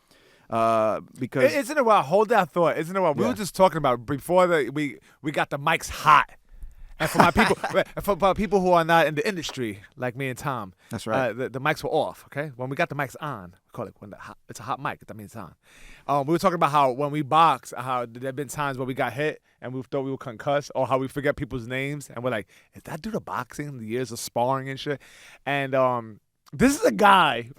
Because isn't it wild? Hold that thought. Isn't it wild? We were just talking about before we got the mics hot. And for my people who are not in the industry, like me and Tom, that's right. The mics were off. Okay, when we got the mics on, we call it it's a hot mic. That means it's on. We were talking about how when we box, how there've been times where we got hit and we thought we were concussed, or how we forget people's names, and we're like, is that due to boxing, the years of sparring and shit? And this is a guy.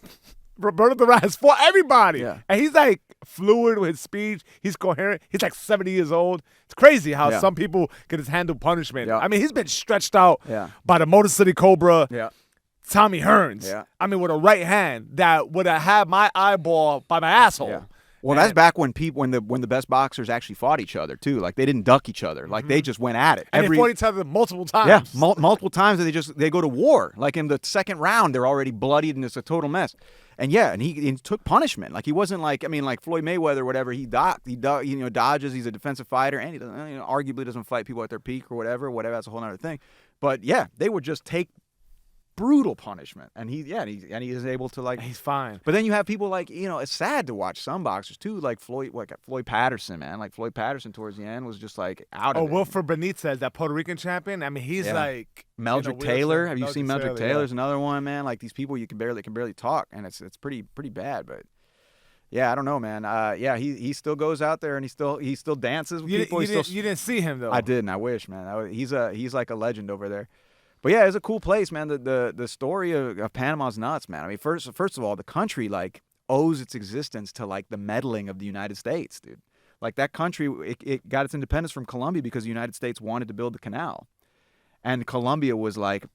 Roberto Duran has fought everybody. Yeah. And he's like fluid with his speech. He's coherent. He's like 70 years old. It's crazy how some people can just handle punishment. Yeah. I mean, he's been stretched out by the Motor City Cobra, Tommy Hearns. Yeah. I mean, with a right hand that would have had my eyeball by my asshole. Yeah. Well, that's back when the best boxers actually fought each other too. Like they didn't duck each other. Like they just went at it. And they fought each other multiple times. Yeah, multiple times. And they go to war. Like in the second round, they're already bloodied and it's a total mess. And he took punishment. Like he wasn't like Floyd Mayweather or whatever. He dodges. He's a defensive fighter, and he doesn't, arguably doesn't fight people at their peak or whatever. That's a whole other thing. But yeah, they would just take brutal punishment, and he is able to he's fine. But then you have people like it's sad to watch some boxers too, like Floyd Patterson, man. Like Floyd Patterson towards the end was just like out of it. Wilfred Benitez, that Puerto Rican champion. I mean, he's like Meldrick Taylor. Have you seen Meldrick Taylor's another one, man? Like these people you can barely talk, and it's pretty bad. But yeah, I don't know, man. He still goes out there and he still dances with people. You didn't see him though. I didn't. I wish, man. He's like a legend over there. But yeah, it's a cool place, man. The story of Panama's nuts, man. I mean, first of all, the country like owes its existence to like the meddling of the United States, dude. Like that country, it got its independence from Colombia because the United States wanted to build the canal. And Colombia was like,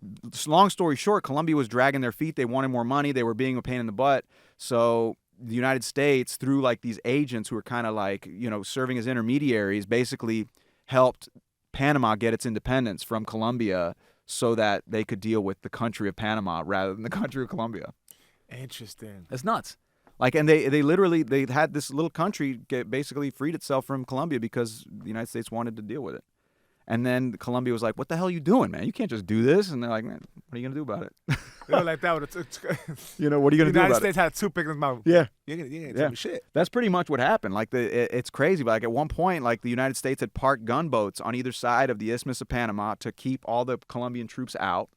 long story short, Colombia was dragging their feet. They wanted more money. They were being a pain in the butt. So the United States, through like these agents who were kind of like, serving as intermediaries, basically helped Panama get its independence from Colombia so that they could deal with the country of Panama rather than the country of Colombia. Interesting. It's nuts. Like, and they had this little country basically freed itself from Colombia because the United States wanted to deal with it. And then Colombia was like, what the hell are you doing, man? You can't just do this. And they're like, man, what are you going to do about it? They were like that. What are you going to do about it? The United States had a toothpick in his mouth. Yeah. You ain't tell me shit. That's pretty much what happened. Like, it's crazy. But like at one point, like the United States had parked gunboats on either side of the Isthmus of Panama to keep all the Colombian troops out.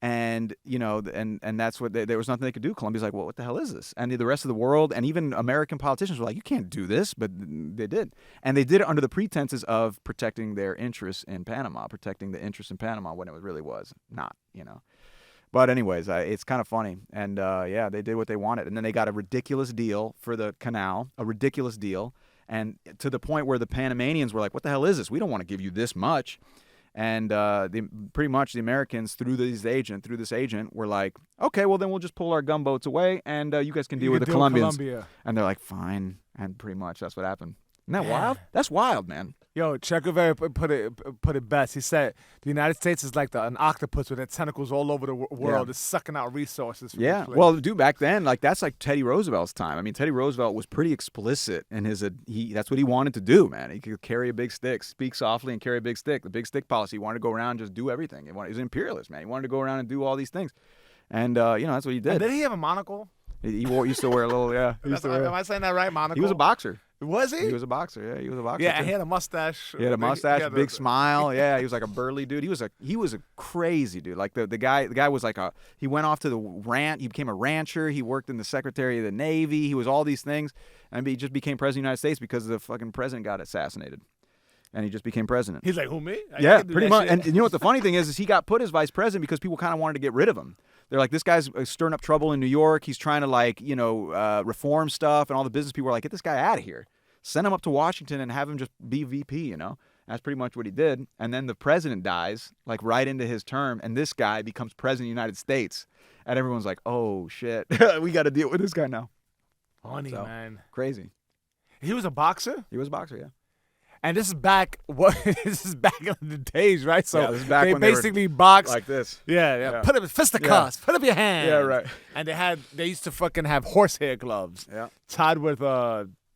And, and that's what there was nothing they could do. Colombia's like, well, what the hell is this? And the rest of the world and even American politicians were like, you can't do this. But they did. And they did it under the pretenses of protecting their interests in Panama, protecting the interests in Panama when it really was not, But anyways, it's kind of funny. And, they did what they wanted. And then they got a ridiculous deal for the canal, a ridiculous deal. And to the point where the Panamanians were like, what the hell is this? We don't want to give you this much. And pretty much the Americans, through this agent, were like, okay, well, then we'll just pull our gunboats away, and you guys can deal with the Colombians. And they're like, fine. And pretty much that's what happened. Isn't that wild? That's wild, man. Yo, Che Guevara put it best. He said the United States is like an octopus with its tentacles all over the world. It's sucking out resources from this place. Well, dude, back then, like that's like Teddy Roosevelt's time. I mean, Teddy Roosevelt was pretty explicit in his that's what he wanted to do, man. He could carry a big stick, speak softly and carry a big stick. The big stick policy. He wanted to go around and just do everything. He was an imperialist, man. He wanted to go around and do all these things. And that's what he did. And did he have a monocle? He used to wear a little, Am I saying that right? Monocle? He was a boxer. Was he? He was a boxer. Yeah, he was a boxer. Yeah, too. he had a mustache. He had a mustache, had big smile. Yeah, he was like a burly dude. He was a crazy dude. Like the guy was like he went off to the ranch. He became a rancher. He worked in the Secretary of the Navy. He was all these things, and he just became president of the United States because the fucking president got assassinated, and he just became president. He's like, who, me? Yeah, pretty much. And you know what the funny thing is he got put as vice president because people kind of wanted to get rid of him. They're like, this guy's stirring up trouble in New York. He's trying to like, reform stuff, and all the business people were like, get this guy out of here. Send him up to Washington and have him just be VP, And that's pretty much what he did. And then the president dies, like right into his term, and this guy becomes president of the United States. And everyone's like, oh, shit. We got to deal with this guy now. Funny, man. Crazy. He was a boxer? He was a boxer, yeah. And this is back this is back in the days, right? So yeah, this is back they when basically boxed like this. Yeah. Put up fisticuffs, put up your hand. Yeah, right. And they used to fucking have horsehair gloves. Yeah. Tied with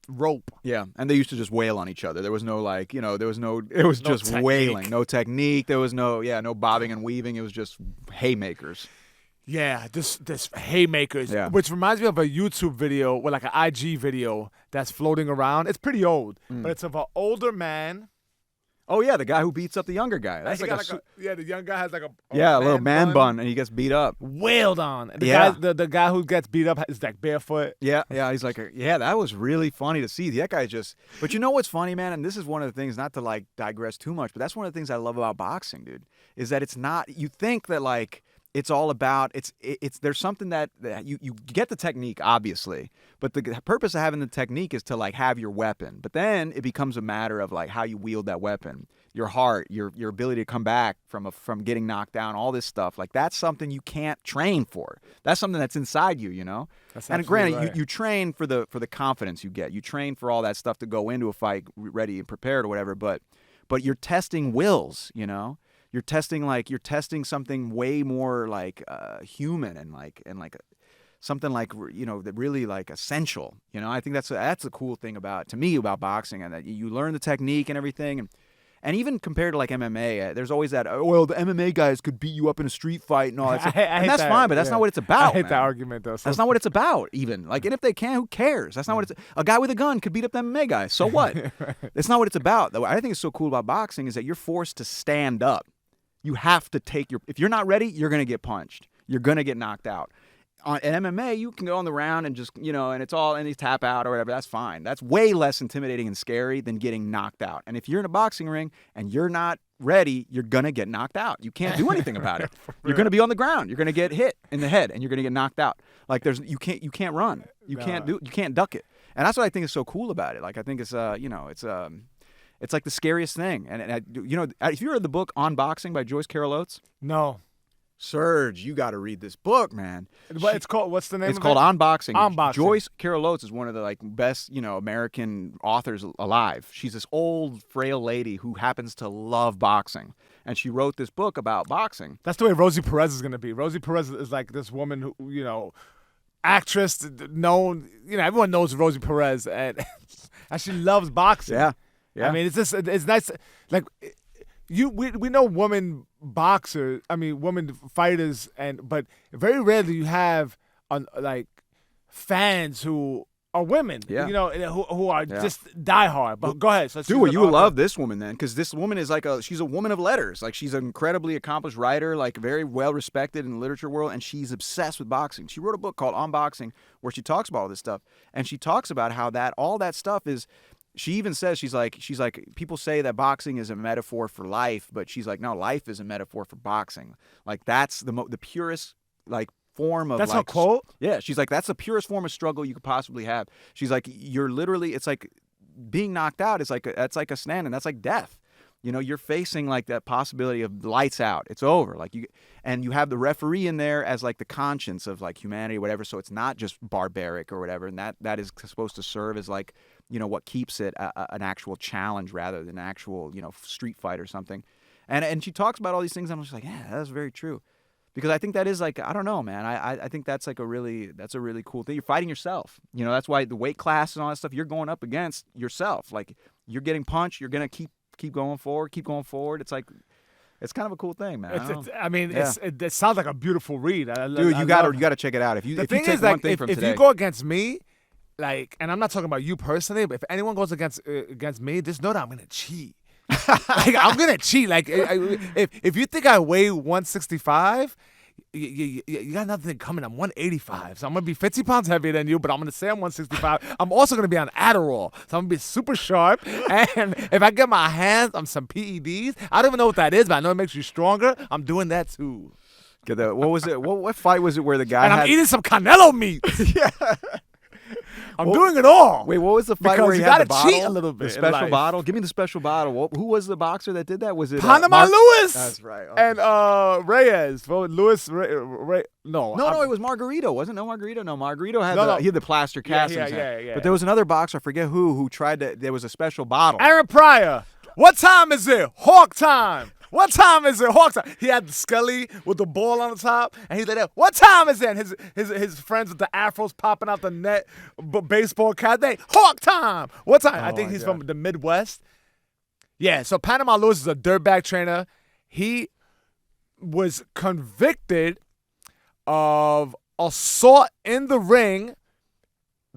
rope. Yeah, and they used to just wail on each other. There was no it was just technique. wailing. No technique. There was no bobbing and weaving. It was just haymakers. Yeah, this haymakers, which reminds me of a YouTube video, or like an IG video that's floating around. It's pretty old, but it's of an older man. Oh yeah, the guy who beats up the younger guy. That's the young guy has like a little man bun, and he gets beat up. Wailed on. The guy who gets beat up is like barefoot. Yeah, he's like, that was really funny to see. That guy just. But you know what's funny, man? And this is one of the things, not to like digress too much, but that's one of the things I love about boxing, dude. Is that it's not. You think that like. It's all about it's there's something that you get the technique obviously, but the purpose of having the technique is to like have your weapon. But then it becomes a matter of like how you wield that weapon, your heart, your ability to come back from getting knocked down, all this stuff. Like that's something you can't train for. That's something that's inside you, That's and granted, right. you train for the confidence you get. You train for all that stuff to go into a fight ready and prepared or whatever. But you're testing wills, You're testing something way more like human and something like that really like essential. I think that's a cool thing about boxing, and that you learn the technique and everything, and even compared to like MMA, there's always that the MMA guys could beat you up in a street fight and all that stuff. And that's fine, but that's not what it's about. I hate that argument though. That's not what it's about. Even like, and if they can, who cares? That's not what it's. A guy with a gun could beat up the MMA guy. So what? That's not what it's about. What I think is so cool about boxing is that you're forced to stand up. You have to if you're not ready, you're going to get punched. You're going to get knocked out. In MMA, you can go on the round and just, and it's all, and you tap out or whatever. That's fine. That's way less intimidating and scary than getting knocked out. And if you're in a boxing ring and you're not ready, you're going to get knocked out. You can't do anything about it. You're going to be on the ground. You're going to get hit in the head and you're going to get knocked out. Like you can't run. You can't duck it. And that's what I think is so cool about it. Like I think it's it's like the scariest thing. And if you read the book On Boxing by Joyce Carol Oates. No. Serge, you got to read this book, man. But it's called, what's the name of it? It's called On Boxing. On Boxing. Joyce Carol Oates is one of the best, American authors alive. She's this old, frail lady who happens to love boxing. And she wrote this book about boxing. That's the way Rosie Perez is going to be. Rosie Perez is like this woman who, actress, known, everyone knows Rosie Perez, and she loves boxing. Yeah. I mean, it's nice. Like, we know women boxers, women fighters, but very rarely you have fans who are women, who are just diehard. But go ahead. So dude, you love this woman then, because this woman is she's a woman of letters. Like she's an incredibly accomplished writer, like very well respected in the literature world, and she's obsessed with boxing. She wrote a book called On Boxing where she talks about all this stuff, and she talks about how all that stuff is. She even says she's like people say that boxing is a metaphor for life, but she's like, no, life is a metaphor for boxing. Like that's the purest form of. That's her quote. Yeah, she's like that's the purest form of struggle you could possibly have. She's like you're literally it's like being knocked out is that's like a stand, and that's like death. You're facing like that possibility of lights out. It's over. And you have the referee in there as like the conscience of like humanity or whatever. So it's not just barbaric or whatever. And that is supposed to serve as like, what keeps it an actual challenge rather than an actual, street fight or something. And she talks about all these things. I'm just like, yeah, that's very true. Because I think that is like, I don't know, man. I think that's like a really cool thing. You're fighting yourself. That's why the weight class and all that stuff, you're going up against yourself. Like you're getting punched. You're going to keep going forward. It's like, it's kind of a cool thing, man. It sounds like a beautiful read. Dude, you got to check it out. If you take one thing from today. If you go against me, like, and I'm not talking about you personally, but if anyone goes against me, just know that I'm gonna cheat. Like, I'm gonna cheat. Like, if you think I weigh 165, you got nothing coming. I'm 185, so I'm gonna be 50 pounds heavier than you, but I'm gonna say I'm 165. I'm also gonna be on Adderall, so I'm gonna be super sharp. And if I get my hands on some PEDs, I don't even know what that is, but I know it makes you stronger. I'm doing that too. What was it? What fight was it where the guy And had... I'm eating some Canelo meat. Yeah. I'm doing it all. Wait, what was the fight Because where he you had the gotta bottle? cheat a little bit The in special life. bottle? Give me the special bottle. Who was the boxer that did that? Was it Panama Lewis. That's right. Okay. And Reyes. Lewis. No. No, it was Margarito, wasn't it? No, Margarito. No, Margarito had No. he had the plaster cast. Yeah. But there was another boxer, I forget who tried to. There was a special bottle. Aaron Pryor. What time is it? Hawk time. What time is it? Hawk time. He had the Scully with the ball on the top, and he's like that. What time is it? And his friends with the afros popping out the net, baseball cap. They Hawk time. What time? I think he's from the Midwest. Yeah. So Panama Lewis is a dirtbag trainer. He was convicted of assault in the ring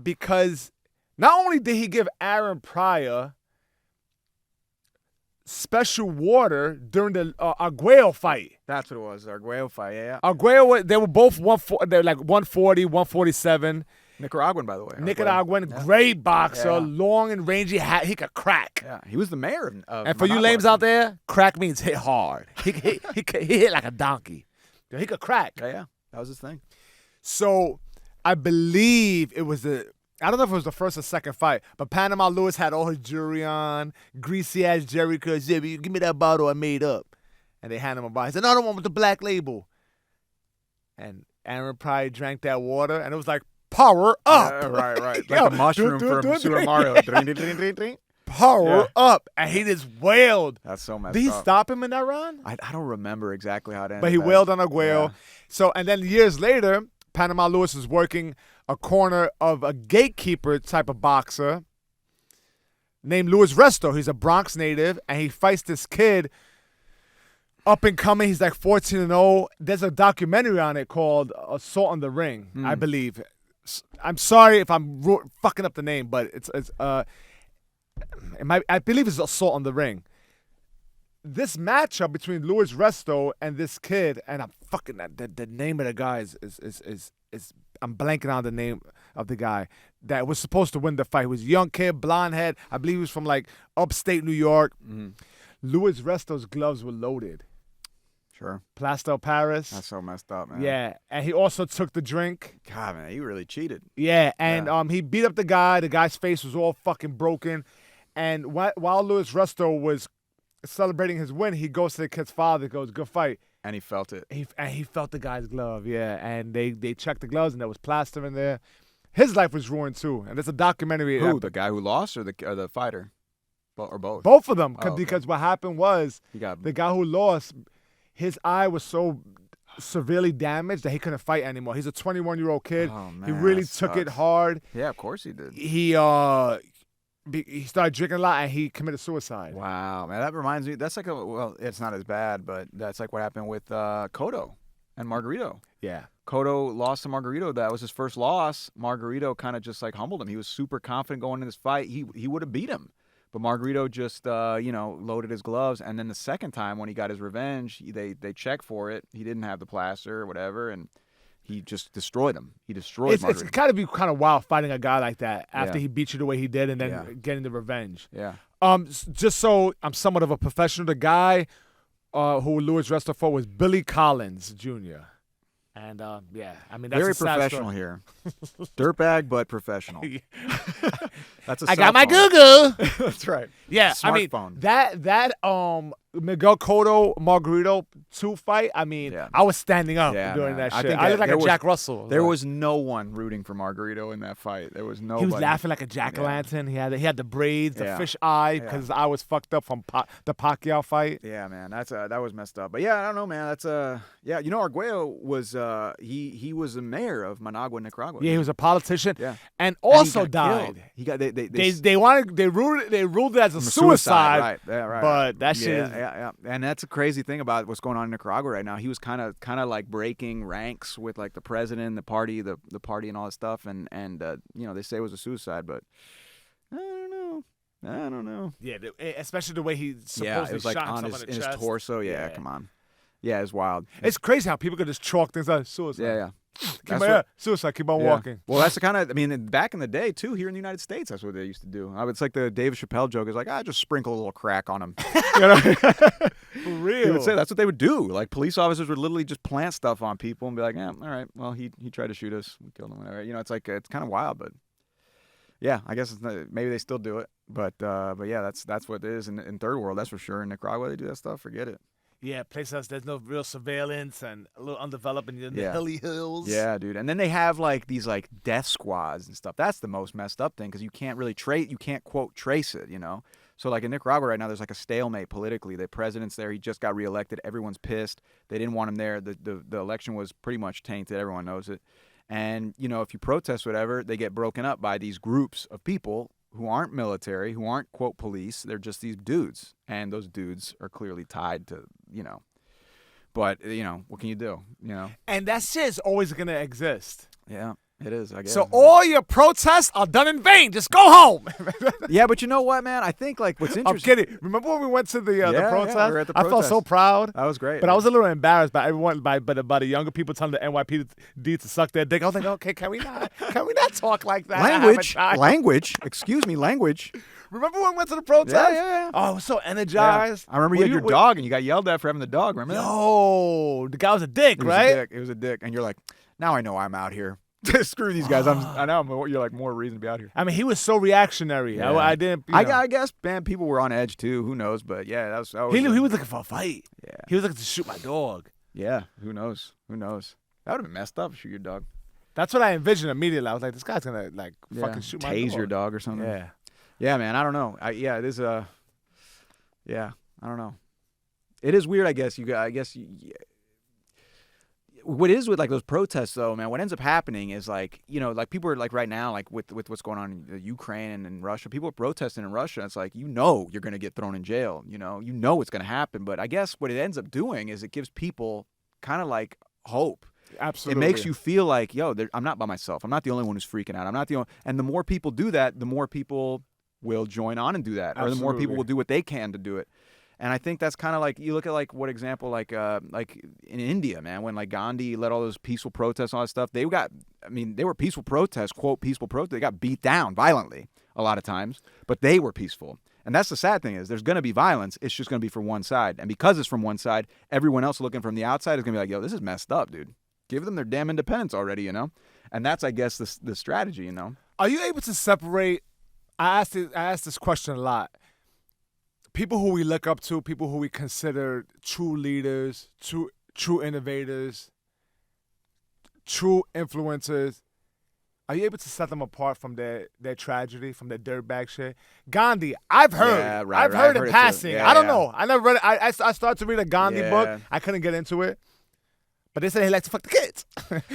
because not only did he give Aaron Pryor special water during the Arguello fight. That's what it was. Arguello fight. Yeah. Arguello, they were both they're like 140, 147. Nicaraguan, by the way. Nicaraguan, great boxer, Yeah. long and rangy. He could crack. Yeah, he was the mayor of And for you Managua. lames out there, crack means hit hard. He hit like a donkey. He could crack. Yeah, that was his thing. So I believe it was I don't know if it was the first or second fight, but Panama Lewis had all his jewelry on, greasy ass Jerry curls. Yeah, give me that bottle I made up. And they handed him a bottle. He said, another one with the black label. And Aaron Pryor drank that water, and it was like, power up. Right. Like Yo, a mushroom from Super Mario. Power up. And he just wailed. That's so messed Did he up. stop him in that round? I don't remember exactly how it ended. But he wailed on Arguello. Yeah. So, and then years later, Panama Lewis is working a corner of a gatekeeper type of boxer named Louis Resto. He's a Bronx native, and he fights this kid up and coming. He's like 14-0. There's a documentary on it called Assault on the Ring, I believe. I'm sorry if I'm fucking up the name, but I believe it's Assault on the Ring. This matchup between Louis Resto and this kid, and I'm fucking the name of the guy is I'm blanking on the name of the guy that was supposed to win the fight. He was a young kid, blonde head. I believe he was from like upstate New York. Louis Resto's gloves were loaded. Sure. Plaster Paris. That's so messed up, man. Yeah, and he also took the drink. God, man, he really cheated. Yeah, and he beat up the guy. The guy's face was all fucking broken. And while Louis Resto was celebrating his win, he goes to the kid's father, goes, good fight. And he felt it. He felt the guy's glove, yeah. And they checked the gloves, and there was plaster in there. His life was ruined, too. And there's a documentary. Who, the guy who lost or the fighter? Or both? Both of them. Oh, okay. Because what happened was He got the guy who lost, his eye was so severely damaged that he couldn't fight anymore. He's a 21-year-old kid. Oh, man, he really that took it sucks. hard. Yeah, of course he did. He started drinking a lot, and he committed suicide. Wow, man, that reminds me. That's like it's not as bad, but that's like what happened with Cotto and Margarito. Yeah. Cotto lost to Margarito. That was his first loss. Margarito kind of just like humbled him. He was super confident going in this fight. He would have beat him. But Margarito just, loaded his gloves. And then the second time when he got his revenge, they checked for it. He didn't have the plaster or whatever, and he just destroyed him. He destroyed It's Margarito. got to be kind of wild fighting a guy like that after Yeah. he beat you the way he did and then Yeah. getting the revenge. Yeah. Just so I'm somewhat of a professional, the guy who Louis Resto fought was Billy Collins Jr. And, I mean, that's Very a sad professional story. here. Dirtbag, but professional. That's a I got cell my phone. Google. That's right. Yeah, I mean, Smartphone. that Miguel Cotto Margarito 2 fight, I mean, Yeah. I was standing up Yeah, during man. that I shit. think I looked like there a was- Jack Russell. There was no one rooting for Margarito in that fight. There was nobody. He was laughing like a jack-o'-lantern. He had the braids, the Yeah. fish eye, Yeah. because his eye was fucked up from the Pacquiao fight. Yeah, man, that was messed up. But yeah, I don't know, man. That's Arguello was he was the mayor of Managua, Nicaragua. Yeah, he was a politician, Yeah. and And he also got died. killed. He got They ruled it as a suicide, Right. Yeah, right. but that shit Yeah, is Yeah, and that's a crazy thing about what's going on in Nicaragua right now. He was kind of like breaking ranks with like the president, the party, and all that stuff, and they say it was a suicide, but I don't know. Yeah, especially the way he supposedly Yeah, it was like shot on himself in his the chest. torso. Yeah, come on. Yeah, it's wild. It's crazy how people could just chalk things up. Suicide. Yeah. Suicide. Keep on walking. Well, that's the kind of. I mean, back in the day too, here in the United States, that's what they used to do. It's like the Dave Chappelle joke is like, just sprinkle a little crack on him. For real. He would say that's what they would do. Like police officers would literally just plant stuff on people and be like, all right, well, he tried to shoot us, we killed him, whatever. It's like it's kind of wild, but yeah, I guess maybe they still do it, but yeah, that's what it is in third world. That's for sure. In Nicaragua, they do that stuff. Forget it. Yeah, places there's no real surveillance and a little undeveloped in the hilly hills. Yeah, dude. And then they have like these like death squads and stuff. That's the most messed up thing because you can't really quote trace it, So like in Nicaragua right now, there's like a stalemate politically. The president's there. He just got reelected. Everyone's pissed. They didn't want him there. The election was pretty much tainted. Everyone knows it. And, if you protest whatever, they get broken up by these groups of people who aren't military, who aren't, quote, police. They're just these dudes. And those dudes are clearly tied to, But, what can you do, And that shit's always going to exist. Yeah, it is, I guess. So all your protests are done in vain. Just go home. Yeah, but you know what, man? I think, like, what's interesting. I'm kidding. Remember when we went to the protest? Yeah, we were at the I felt so protest. proud. That was great. But I was a little embarrassed by everyone, by the younger people telling the NYPD to suck their dick. I was like, okay, can we not talk like that? Language. Excuse me, language. Remember when we went to the protest? Yeah. Oh, I was so energized. Yeah. I remember you had your dog and you got yelled at for having the dog. Remember that? Yo, the guy was a dick, right? It was a dick. And you're like, now I know I'm out here. Screw these guys. I know. You're like, more reason to be out here. I mean, he was so reactionary. Yeah. I didn't. I guess, man, people were on edge too. Who knows? But yeah, that was he was looking for a fight. Yeah. He was looking to shoot my dog. Yeah. Who knows? That would have been messed up. Shoot your dog. That's what I envisioned immediately. I was like, this guy's gonna fucking shoot my dog. Tase your dog or something. Yeah. Yeah, man. I don't know. It is a. Yeah, I don't know. It is weird. I guess what it is with like those protests though, man, what ends up happening is like, like people are like right now, like with what's going on in Ukraine and Russia, people are protesting in Russia. It's like, you're going to get thrown in jail, what's going to happen. But I guess what it ends up doing is it gives people kind of like hope. Absolutely. It makes you feel like, I'm not by myself. I'm not the only one who's freaking out. I'm not the only, and the more people do that, the more people will join on and do that. Or the more people will do what they can to do it. And I think that's kind of like, you look at like what example, like in India, man, when like Gandhi led all those peaceful protests and all that stuff, they were peaceful protests, quote, peaceful protests. They got beat down violently a lot of times, but they were peaceful. And that's the sad thing is there's going to be violence. It's just going to be from one side. And because it's from one side, everyone else looking from the outside is going to be like, yo, this is messed up, dude. Give them their damn independence already, And that's, I guess, the strategy, Are you able to separate? I asked this question a lot. People who we look up to, people who we consider true leaders, true innovators, true influencers, are you able to set them apart from their tragedy, from their dirtbag shit? Gandhi, I've heard. Yeah, right, I've heard in passing. Yeah, I don't know. I never read it. I started to read a Gandhi Yeah. book. I couldn't get into it. But they say he likes to fuck the kids.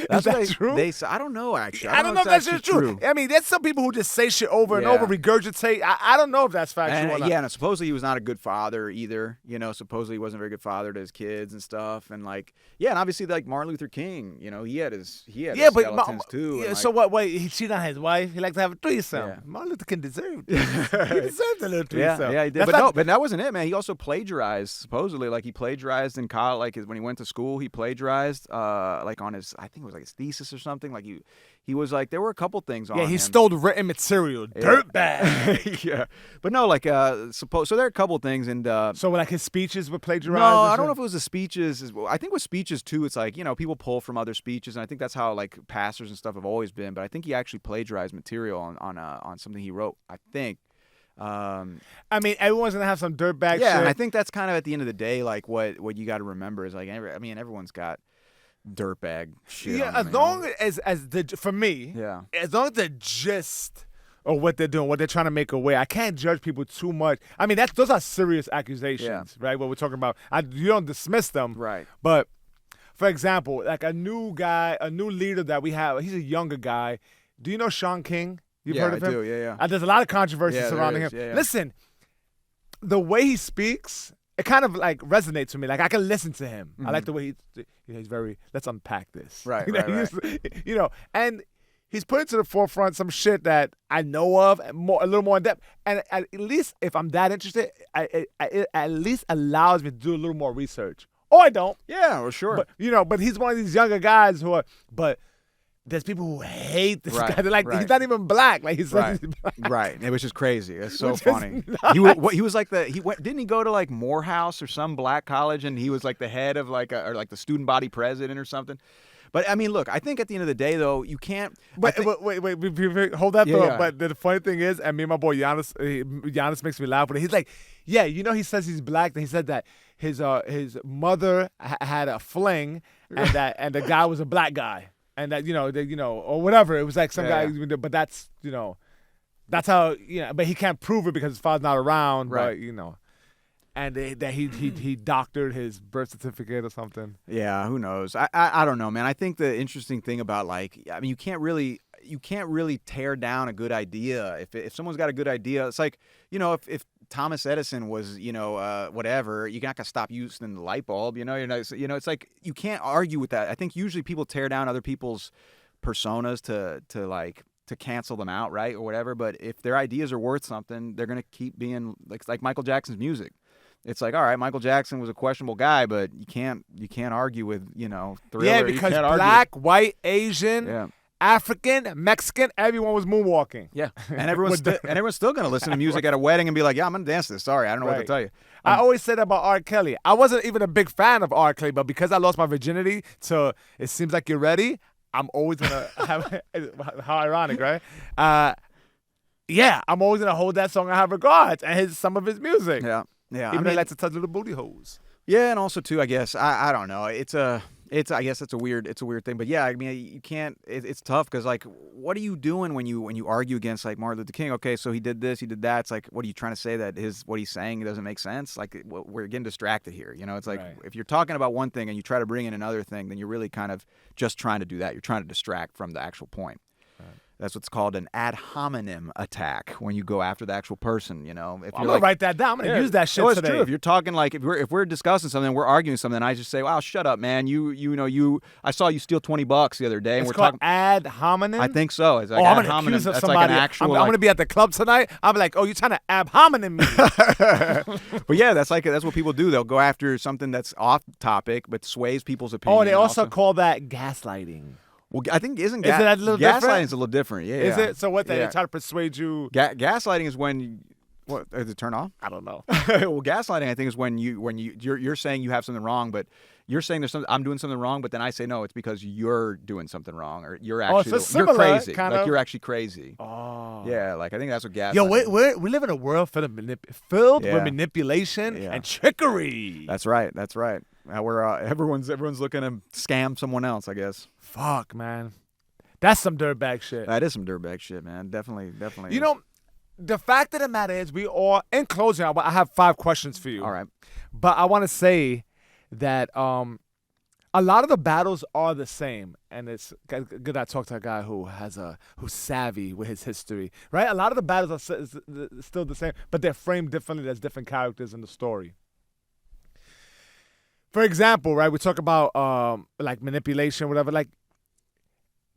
Is that true? I don't know, actually. I don't know if that's just true. I mean, there's some people who just say shit over and over, regurgitate. I don't know if that's factual or not. Yeah, and supposedly he was not a good father either. Supposedly he wasn't a very good father to his kids and stuff. And like, and obviously like Martin Luther King, he had his skeletons too. Yeah, so what? Wait, he cheated on his wife. He liked to have a threesome. Yeah. Martin Luther King deserved it. He deserved a little threesome. Yeah, he did. But that wasn't it, man. He also plagiarized. Supposedly, like he plagiarized in college. Like when he went to school, he plagiarized. Like on his, I think it was like his thesis or something. Like he was like, there were a couple things on him. Yeah, he stole the written material. Dirtbag. Yeah. But no, like, so there are a couple things. And so like his speeches were plagiarized? No, I don't know if it was the speeches. I think with speeches too, it's like, people pull from other speeches. And I think that's how like pastors and stuff have always been. But I think he actually plagiarized material on something he wrote, I think. I mean, everyone's gonna have some dirtbag shit. Yeah, and I think that's kind of at the end of the day, like what you got to remember is like, everyone's got dirtbag shit. Yeah, as long as for me, as long as the gist of what they're doing, what they're trying to make away, I can't judge people too much. I mean, those are serious accusations, right? What we're talking about, you don't dismiss them, right? But for example, like a new leader that we have, he's a younger guy. Do you know Sean King? You've heard of him? I do, yeah. There's a lot of controversy surrounding him. Yeah. Listen, the way he speaks, it kind of like resonates with me. Like I can listen to him. I like the way he's very. Let's unpack this. Right, You know, right. and he's put into the forefront some shit that I know of, a little more in depth. And at least if I'm that interested, it at least allows me to do a little more research. Or I don't. Yeah, well, sure. But but he's one of these younger guys who are. But there's people who hate this guy. They're like, he's not even black. Like he's right, he's black. right. It was just crazy. It's so Which is funny. nuts. He was like didn't he go to like Morehouse or some black college, and he was like the head of or like the student body president or something. But I mean, look, I think at the end of the day, though, you can't. Wait, hold that thought. Yeah. But the funny thing is, and me and my boy Giannis makes me laugh. But he's like, yeah, he says he's black. And he said that his mother had a fling, and the guy was a black guy, and that or whatever. It was like some guy. But that's that's how But he can't prove it because his father's not around. Right. But and that he doctored his birth certificate or something. Yeah, who knows? I don't know, man. I think the interesting thing about you can't really tear down a good idea. If someone's got a good idea, it's like, if Thomas Edison was, whatever, you're not gonna stop using the light bulb. It's like you can't argue with that. I think usually people tear down other people's personas to cancel them out, right, or whatever. But if their ideas are worth something, they're gonna keep being like Michael Jackson's music. It's like, all right, Michael Jackson was a questionable guy, but you can't argue with Thriller. Yeah, because black, white, Asian, yeah. African, Mexican, everyone was moonwalking. Yeah, and everyone's still gonna listen to music at a wedding and be like, yeah, I'm gonna dance this. Sorry, I don't know what to tell you. I always said that about R. Kelly. I wasn't even a big fan of R. Kelly, but because I lost my virginity to It Seems Like You're Ready, I'm always gonna have. How ironic, right? I'm always gonna hold that song in high regards and some of his music. Yeah. Even though he likes to touch little booty holes. Yeah, and also too, I guess I don't know. I guess it's a weird thing, but yeah, I mean, you can't. It's tough because like, what are you doing when you argue against like Martin Luther King? Okay, so he did this, he did that. It's like, what are you trying to say that what he's saying doesn't make sense? Like, we're getting distracted here. It's like if you're talking about one thing and you try to bring in another thing, then you're really kind of just trying to do that. You're trying to distract from the actual point. That's what's called an ad hominem attack when you go after the actual person. If I'm gonna write that down. I'm gonna use that shit it's today. True. If you're talking like if we're discussing something, we're arguing something, I just say, "Wow, shut up, man! I saw you steal $20 the other day." And it's called ad hominem. I think so. It's like I'm ad gonna hominem. accuse of That's somebody. like an actual. I'm gonna be at the club tonight. I'm like, oh, you're trying to ad hominem me. But yeah, that's what people do. They'll go after something that's off topic but sways people's opinion. Oh, they also call that gaslighting. Well, I think Is it a little different? Gaslighting is a little different. Yeah. Is it? So what? They try to persuade you. Gaslighting is when. What is it? Turn off? I don't know. Well, gaslighting, I think, is when you're saying you have something wrong, but you're saying I'm doing something wrong, but then I say no, it's because you're doing something wrong, or you're actually you're crazy. Like you're actually crazy. Oh. Yeah, like I think that's what gaslighting. Yo, we live in a world filled with manipulation and trickery. That's right. Where everyone's looking to scam someone else, I guess. Fuck, man. That's some dirtbag shit. That is some dirtbag shit, man. Definitely. The fact of the matter is, we all, in closing, I have 5 questions for you. All right. But I want to say that a lot of the battles are the same. And it's good I talked to a guy who's savvy with his history, right? A lot of the battles are still the same, but they're framed differently. There's different characters in the story. For example, right, we talk about like manipulation, whatever, like,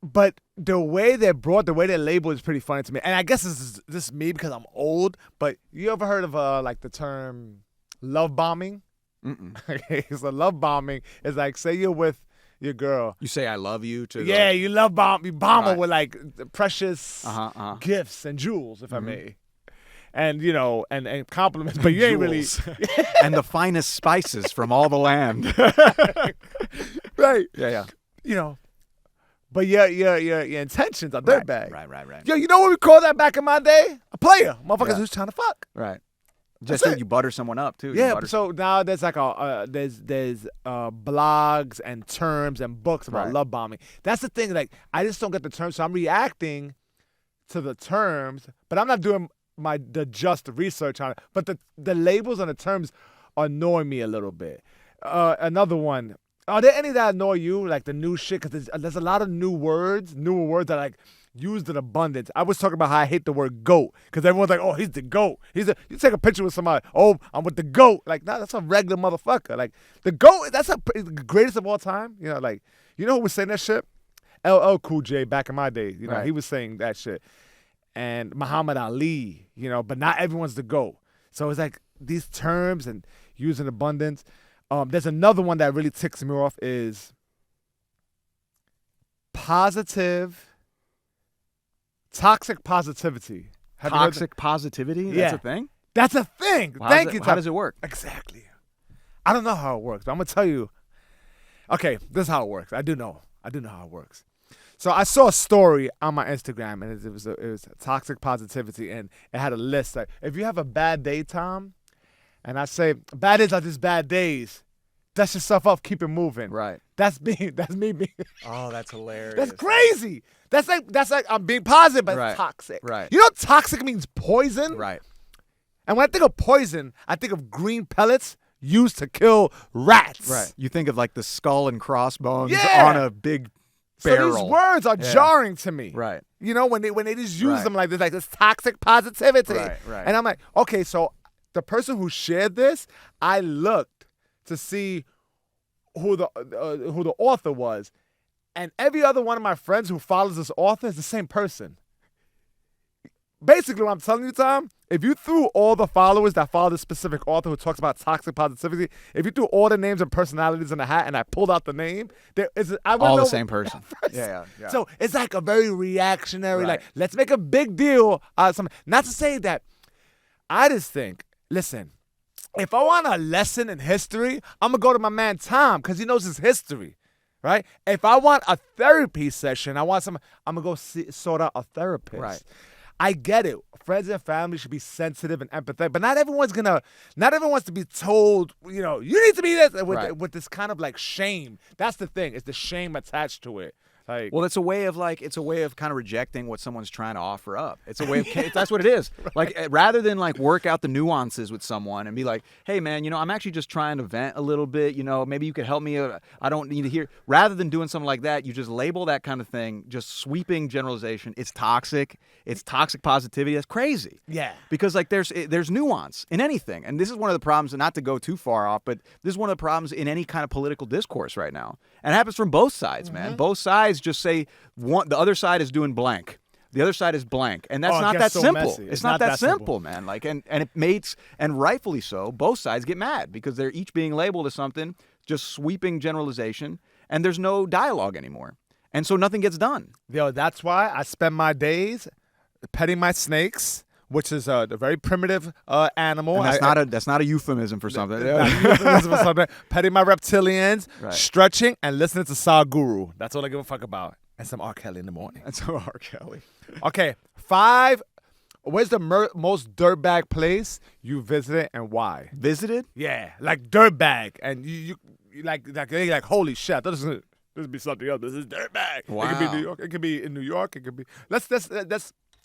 but the way they're brought, the way they're labeled is pretty funny to me. And I guess this is me because I'm old, but you ever heard of like the term love bombing? Mm-mm. Okay, so love bombing is like, say you're with your girl. You say I love you to you love bomb. You bomb her with like precious gifts and jewels, if I may. And and compliments, but you ain't really and the finest spices from all the land. Right. Yeah. But your intentions are dirtbag. Right. Yo, you know what we called that back in my day? A player. Motherfuckers who's trying to fuck. Right. Just so you butter someone up too. Yeah. So now there's like there's blogs and terms and books about love bombing. That's the thing. Like, I just don't get the terms, so I'm reacting to the terms, but I'm not doing the just research on it. But the labels and the terms annoy me a little bit. Another one. Are there any that annoy you, like the new shit? Because there's a lot of newer words that like used in abundance. I was talking about how I hate the word goat because everyone's like, oh, he's the goat. You take a picture with somebody, oh, I'm with the goat. Like, nah, that's a regular motherfucker. Like, the goat, that's the greatest of all time. You know, like, you know who was saying that shit? LL Cool J back in my day. You know, he was saying that shit. And Muhammad Ali, you know, but not everyone's the GOAT. So it's like these terms and using abundance. There's another one that really ticks me off is toxic positivity. Toxic positivity? That's a thing? That's a thing. Well, Thank you. How does it work? Exactly. I don't know how it works, but I'm going to tell you. Okay, this is how it works. I do know how it works. So I saw a story on my Instagram, and it was toxic positivity, and it had a list. Like, if you have a bad day, Tom, and I say, bad days are just bad days, dust yourself up, keep it moving. Right. That's me. That's me being. Oh, that's hilarious. That's crazy. That's like I'm being positive, but it's toxic. Right. You know toxic means poison? Right. And when I think of poison, I think of green pellets used to kill rats. Right. You think of like the skull and crossbones on a big barrel. So these words are jarring to me. Right. You know, when they just use them like this, like this toxic positivity. Right. And I'm like, okay, so the person who shared this, I looked to see who the author was, and every other one of my friends who follows this author is the same person. Basically, what I'm telling you, Tom, if you threw all the followers that follow this specific author who talks about toxic positivity, if you threw all the names and personalities in a hat and I pulled out the name, all the same person. Yeah. So it's like a very reactionary, like, let's make a big deal out of something. Not to say that, I just think, listen, if I want a lesson in history, I'm going to go to my man Tom because he knows his history, right? If I want a therapy session, I'm going to go sort out a therapist. Right. I get it. Friends and family should be sensitive and empathetic, but not everyone wants to be told, you know, you need to be this with this kind of like shame. That's the thing. It's the shame attached to it. Like, well, it's a way of kind of rejecting what someone's trying to offer up. It's a way of that's what it is. Like, rather than like work out the nuances with someone and be like, hey man, you know, I'm actually just trying to vent a little bit. You know, maybe you could help me. I don't need to hear. Rather than doing something like that, you just label that kind of thing, just sweeping generalization. It's toxic. It's toxic positivity. That's crazy. Yeah. Because like there's nuance in anything, and this is one of the problems. And not to go too far off, but this is one of the problems in any kind of political discourse right now, and it happens from both sides, man. Both sides just say the other side is doing blank. The other side is blank. And that's not that simple. Messy. It's not that simple, man. Like, and it makes, and rightfully so, both sides get mad because they're each being labeled as something, just sweeping generalization, and there's no dialogue anymore. And so nothing gets done. Yo, that's why I spend my days petting my snakes, which is a very primitive animal. And that's not a euphemism for something. Petting my reptilians, stretching, and listening to Sadhguru. That's all I give a fuck about. And some R. Kelly in the morning. And some R. Kelly. Okay, 5. Where's the most dirtbag place you visited and why? Visited? Yeah, like dirtbag, and you like holy shit. This would be something else. This is dirtbag. Wow. It could be New York. It could be in New York. It could be.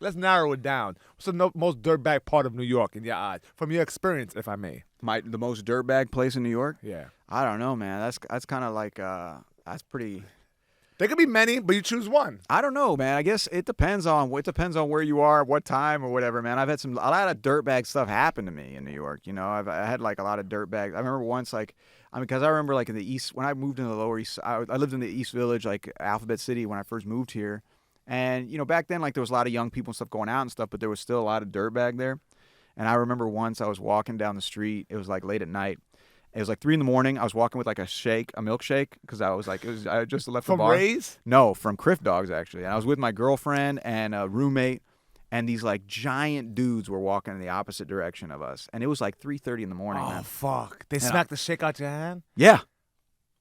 Let's narrow it down. What's the most dirtbag part of New York in your eyes, from your experience, if I may? The most dirtbag place in New York? Yeah. I don't know, man. That's kind of like that's pretty. There could be many, but you choose one. I don't know, man. I guess it depends on where you are, what time, or whatever, man. I've had a lot of dirtbag stuff happen to me in New York. You know, I had like a lot of dirtbags. I remember once, like, because I remember like in the East when I moved into the Lower East, I lived in the East Village, like Alphabet City, when I first moved here. And, you know, back then, like, there was a lot of young people and stuff going out and stuff, but there was still a lot of dirtbag there. And I remember once I was walking down the street. It was, like, late at night. It was, like, 3 in the morning. I was walking with, like, a milkshake, because I was, like, I just left the bar. From Ray's? No, from Criff Dogs, actually. And I was with my girlfriend and a roommate, and these, like, giant dudes were walking in the opposite direction of us. And it was, like, 3:30 in the morning, man. Oh, fuck. They smacked the shake out your hand? Yeah.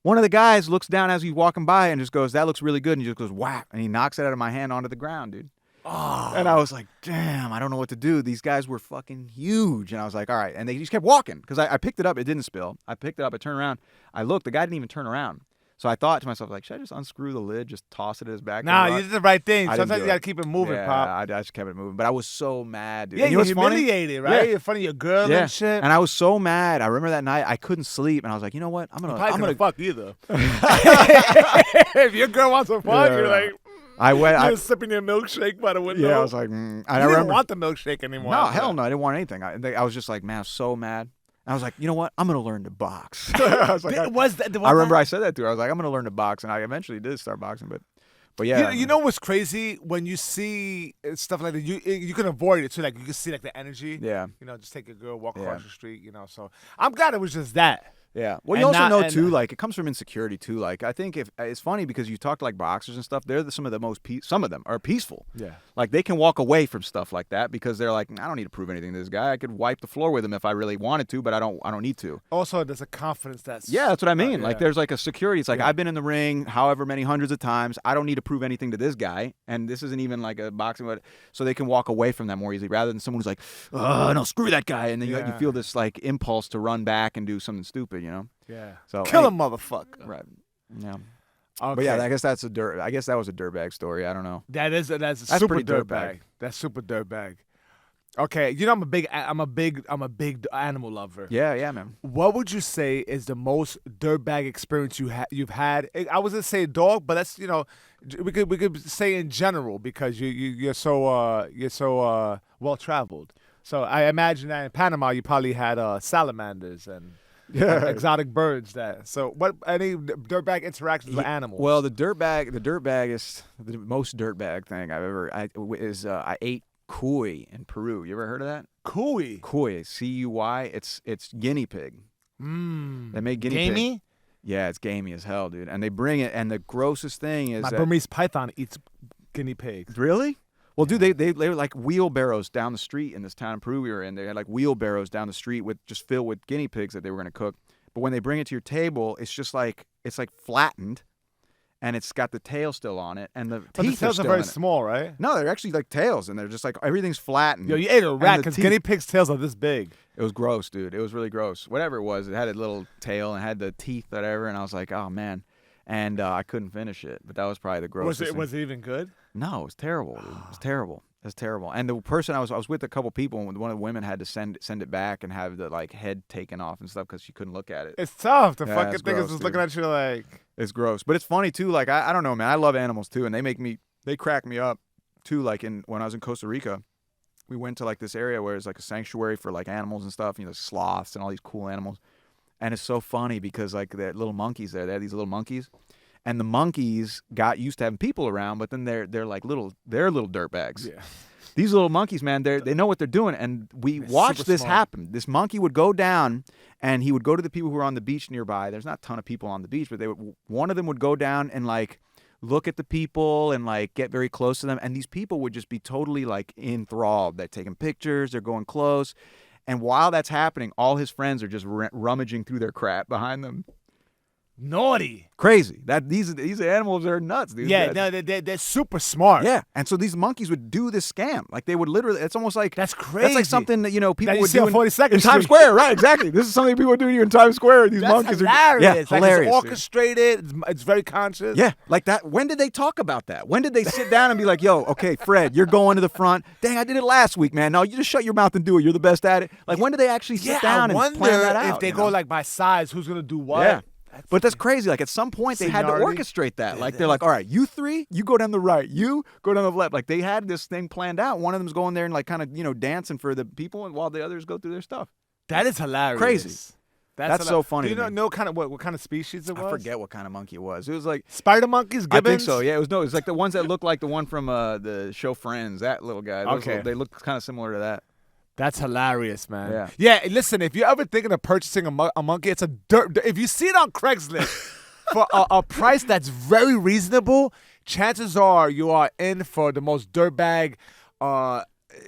One of the guys looks down as he's walking by and just goes, that looks really good. And he just goes, whack. And he knocks it out of my hand onto the ground, dude. Oh. And I was like, damn, I don't know what to do. These guys were fucking huge. And I was like, all right. And they just kept walking because I picked it up. It didn't spill. I picked it up. I turned around. I looked. The guy didn't even turn around. So I thought to myself, like, should I just unscrew the lid, just toss it in his back? Nah, you did the right thing. I Sometimes you got to keep it moving, Pop. I just kept it moving. But I was so mad, dude. Yeah, and you know you're what's funny? humiliated, right? Yeah. In front of your girl and shit. And I was so mad. I remember that night I couldn't sleep, and I was like, you know what? I'm gonna fuck either. If your girl wants to fuck, you're like, I went. You were sipping your milkshake by the window. Yeah, I was like, I You remember. didn't want the milkshake anymore. No, after hell that. no, I didn't want anything. I was just like, man, I was so mad. I was like, you know what? I'm gonna learn to box. I was like, I remember I said that to her. I was like, I'm gonna learn to box, and I eventually did start boxing. But yeah, You know what's crazy when you see stuff like that? You can avoid it too. Like you can see like the energy. yeah, You know, just take a girl, walk Yeah. across the street. You know, so I'm glad it was just that. yeah. Well, you And also not- know and- too, like it comes from insecurity too. Like I think if it's funny because you talk to like boxers and stuff, they're some of the most some of them are peaceful. Yeah. Like they can walk away from stuff like that because they're like, I don't need to prove anything to this guy. I could wipe the floor with him if I really wanted to, but I don't need to. Also, there's a confidence that's Yeah, that's what I mean. Like yeah. there's like a security. It's like Yeah. I've been in the ring however many hundreds of times. I don't need to prove anything to this guy, and this isn't even like a boxing. But so they can walk away from that more easily rather than someone who's like, oh no, screw that guy, and then you Yeah. feel this like impulse to run back and do something stupid, you know? Yeah. So Kill a hey, motherfucker. Right. Yeah. Okay. But yeah, I guess that was a dirtbag story. I don't know. That's That's super pretty dirtbag. dirtbag. That's super dirtbag. Okay, you know I'm a big animal lover. Yeah, man. What would you say is the most dirtbag experience you've had? I was gonna say dog, but that's we could say in general because you're so well traveled. So I imagine that in Panama you probably had salamanders and exotic birds. So what any dirtbag interactions with animals? Well, the dirtbag is the most dirtbag thing I've ever. I ate cuy in Peru. You ever heard of that? cuy. Cuy, C-U-Y. It's guinea pig. They make guinea pig. Gamey? Yeah, it's gamey as hell, dude. And they bring it, and the grossest thing is My that, Burmese python eats guinea pigs. really? Well, dude, they were like wheelbarrows down the street in this town in Peru we were in. They had like wheelbarrows down the street with just filled with guinea pigs that they were gonna cook. But when they bring it to your table, it's just like flattened, and it's got the tail still on it, and the But the teeth tails are are still very in it. small, right? No, they're actually like tails, and they're just like everything's flattened. Yo, you ate a rat the because teeth- guinea pigs' tails are this big. It was gross, dude. It was really gross. Whatever it was, it had a little tail and had the teeth, whatever. And I was like, oh man, and I couldn't finish it. But that was probably the grossest. Was it even good? No, it was terrible, dude. It was terrible. It was terrible. And the person I was with a couple people, and one of the women had to send it back and have the like head taken off and stuff because she couldn't look at it. It's tough. The Yeah, fucking it's thing gross, is just dude. looking at you like. It's gross, but it's funny too. Like I don't know, man. I love animals too, and they crack me up too. Like when I was in Costa Rica, we went to like this area where it's like a sanctuary for like animals and stuff. Sloths and all these cool animals. And it's so funny because like the little monkeys there, they have these little monkeys, and the monkeys got used to having people around, but then they're little dirtbags. Yeah. These little monkeys, man, they know what they're doing, and we They're watched super this smart. happen. This monkey would go down, and he would go to the people who were on the beach nearby. There's not a ton of people on the beach, but one of them would go down and like look at the people and like get very close to them, and these people would just be totally like enthralled. They're taking pictures, they're going close, and while that's happening, all his friends are just rummaging through their crap behind them. Naughty. Crazy. That these animals are nuts, dude. Yeah, no, they're super smart. Yeah, and so these monkeys would do this scam. Like they would literally. It's almost like That's That's crazy. like something that people That you would see do on 42nd in Times Street. Square, right? Exactly. This is something people do here in Times Square. These That's monkeys hilarious. are Like hilarious. it's dude. orchestrated. It's very conscious. Yeah, like that. When did they talk about that? When did they sit down and be like, "Yo, okay, Fred, you're going to the front. Dang, I did it last week, man. No, you just shut your mouth and do it. You're the best at it." Like, when did they actually sit down I and wonder plan that out? if they you go know? like by size, who's gonna do what? Yeah. But that's crazy. Like at some point they had to Seniority. orchestrate that. Like they're like, all right, you three, you go down the right, you go down the left. Like they had this thing planned out. One of them's going there and like kind of dancing for the people, and while the others go through their stuff. That is hilarious. Crazy. That's so funny Do you to me. know kind of what kind of species it was? I forget what kind of monkey it was. It was like Spider monkeys, I gibbons. think so. Yeah, it was like the ones that look like the one from the show Friends. That little guy. Those Okay. they look kind of similar to that. That's hilarious, man. Yeah. Yeah. Listen, if you're ever thinking of purchasing a monkey, it's a if you see it on Craigslist for a price that's very reasonable, chances are you are in for the most dirtbag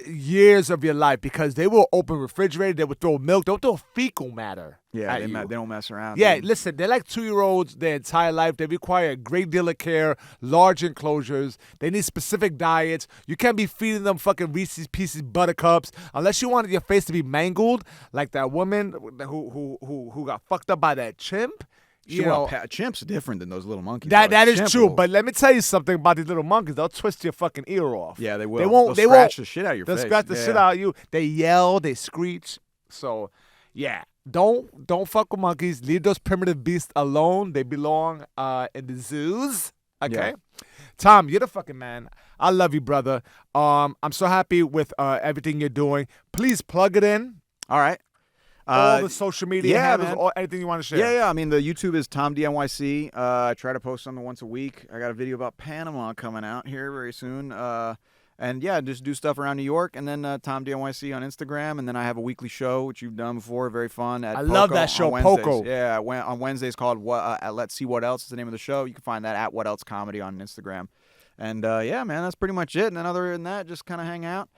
years of your life because they will open refrigerator, they will throw milk, they'll throw fecal matter. Yeah, at they you. don't mess around. Yeah, dude. listen, they're like 2-year-olds their entire life. They require a great deal of care, large enclosures. They need specific diets. You can't be feeding them fucking Reese's Pieces buttercups unless you wanted your face to be mangled, like that woman who got fucked up by that chimp. You know, Chimp's different than those little monkeys. that though. is Chimp true. will- But let me tell you something about these little monkeys. They'll twist your fucking ear off. yeah, they will. They won't. They'll They won't scratch the shit out of your They'll face. scratch the Yeah. shit out of you. They yell. They screech. So, yeah. Don't fuck with monkeys. Leave those primitive beasts alone. They belong in the zoos. Okay. Yeah. Tom, you're the fucking man. I love you, brother. I'm so happy with everything you're doing. Please plug it in. All right. All the social media handles, man. anything you want to share. Yeah. I mean, the YouTube is Tom DNYC. I try to post something once a week. I got a video about Panama coming out here very soon. And yeah, just do stuff around New York, and then Tom DNYC on Instagram, and then I have a weekly show which you've done before, very fun. At I Poco love that show, on Wednesdays. Poco. Yeah, on Wednesdays called Let's See What Else is the name of the show. You can find that at What Else Comedy on Instagram. And yeah, man, that's pretty much it. And then other than that, just kind of hang out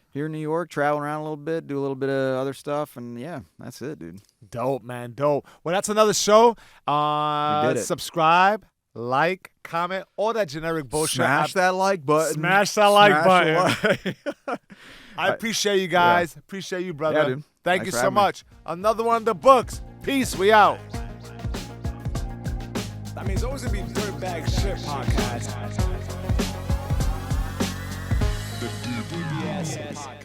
here in New York, travel around a little bit, do a little bit of other stuff, and yeah, that's it, dude. Dope, man, dope. Well, that's another show. We did it. Subscribe, like, comment, all that generic bullshit. Smash that like button. Smash that like Smash button. the like. I appreciate you guys. Appreciate you, brother. Yeah, dude. Thank Thanks you for so having me. much. Another one of the books. Peace. We out. I mean, it's always going to be Dirtbag Shit Podcast. The DBS Podcast.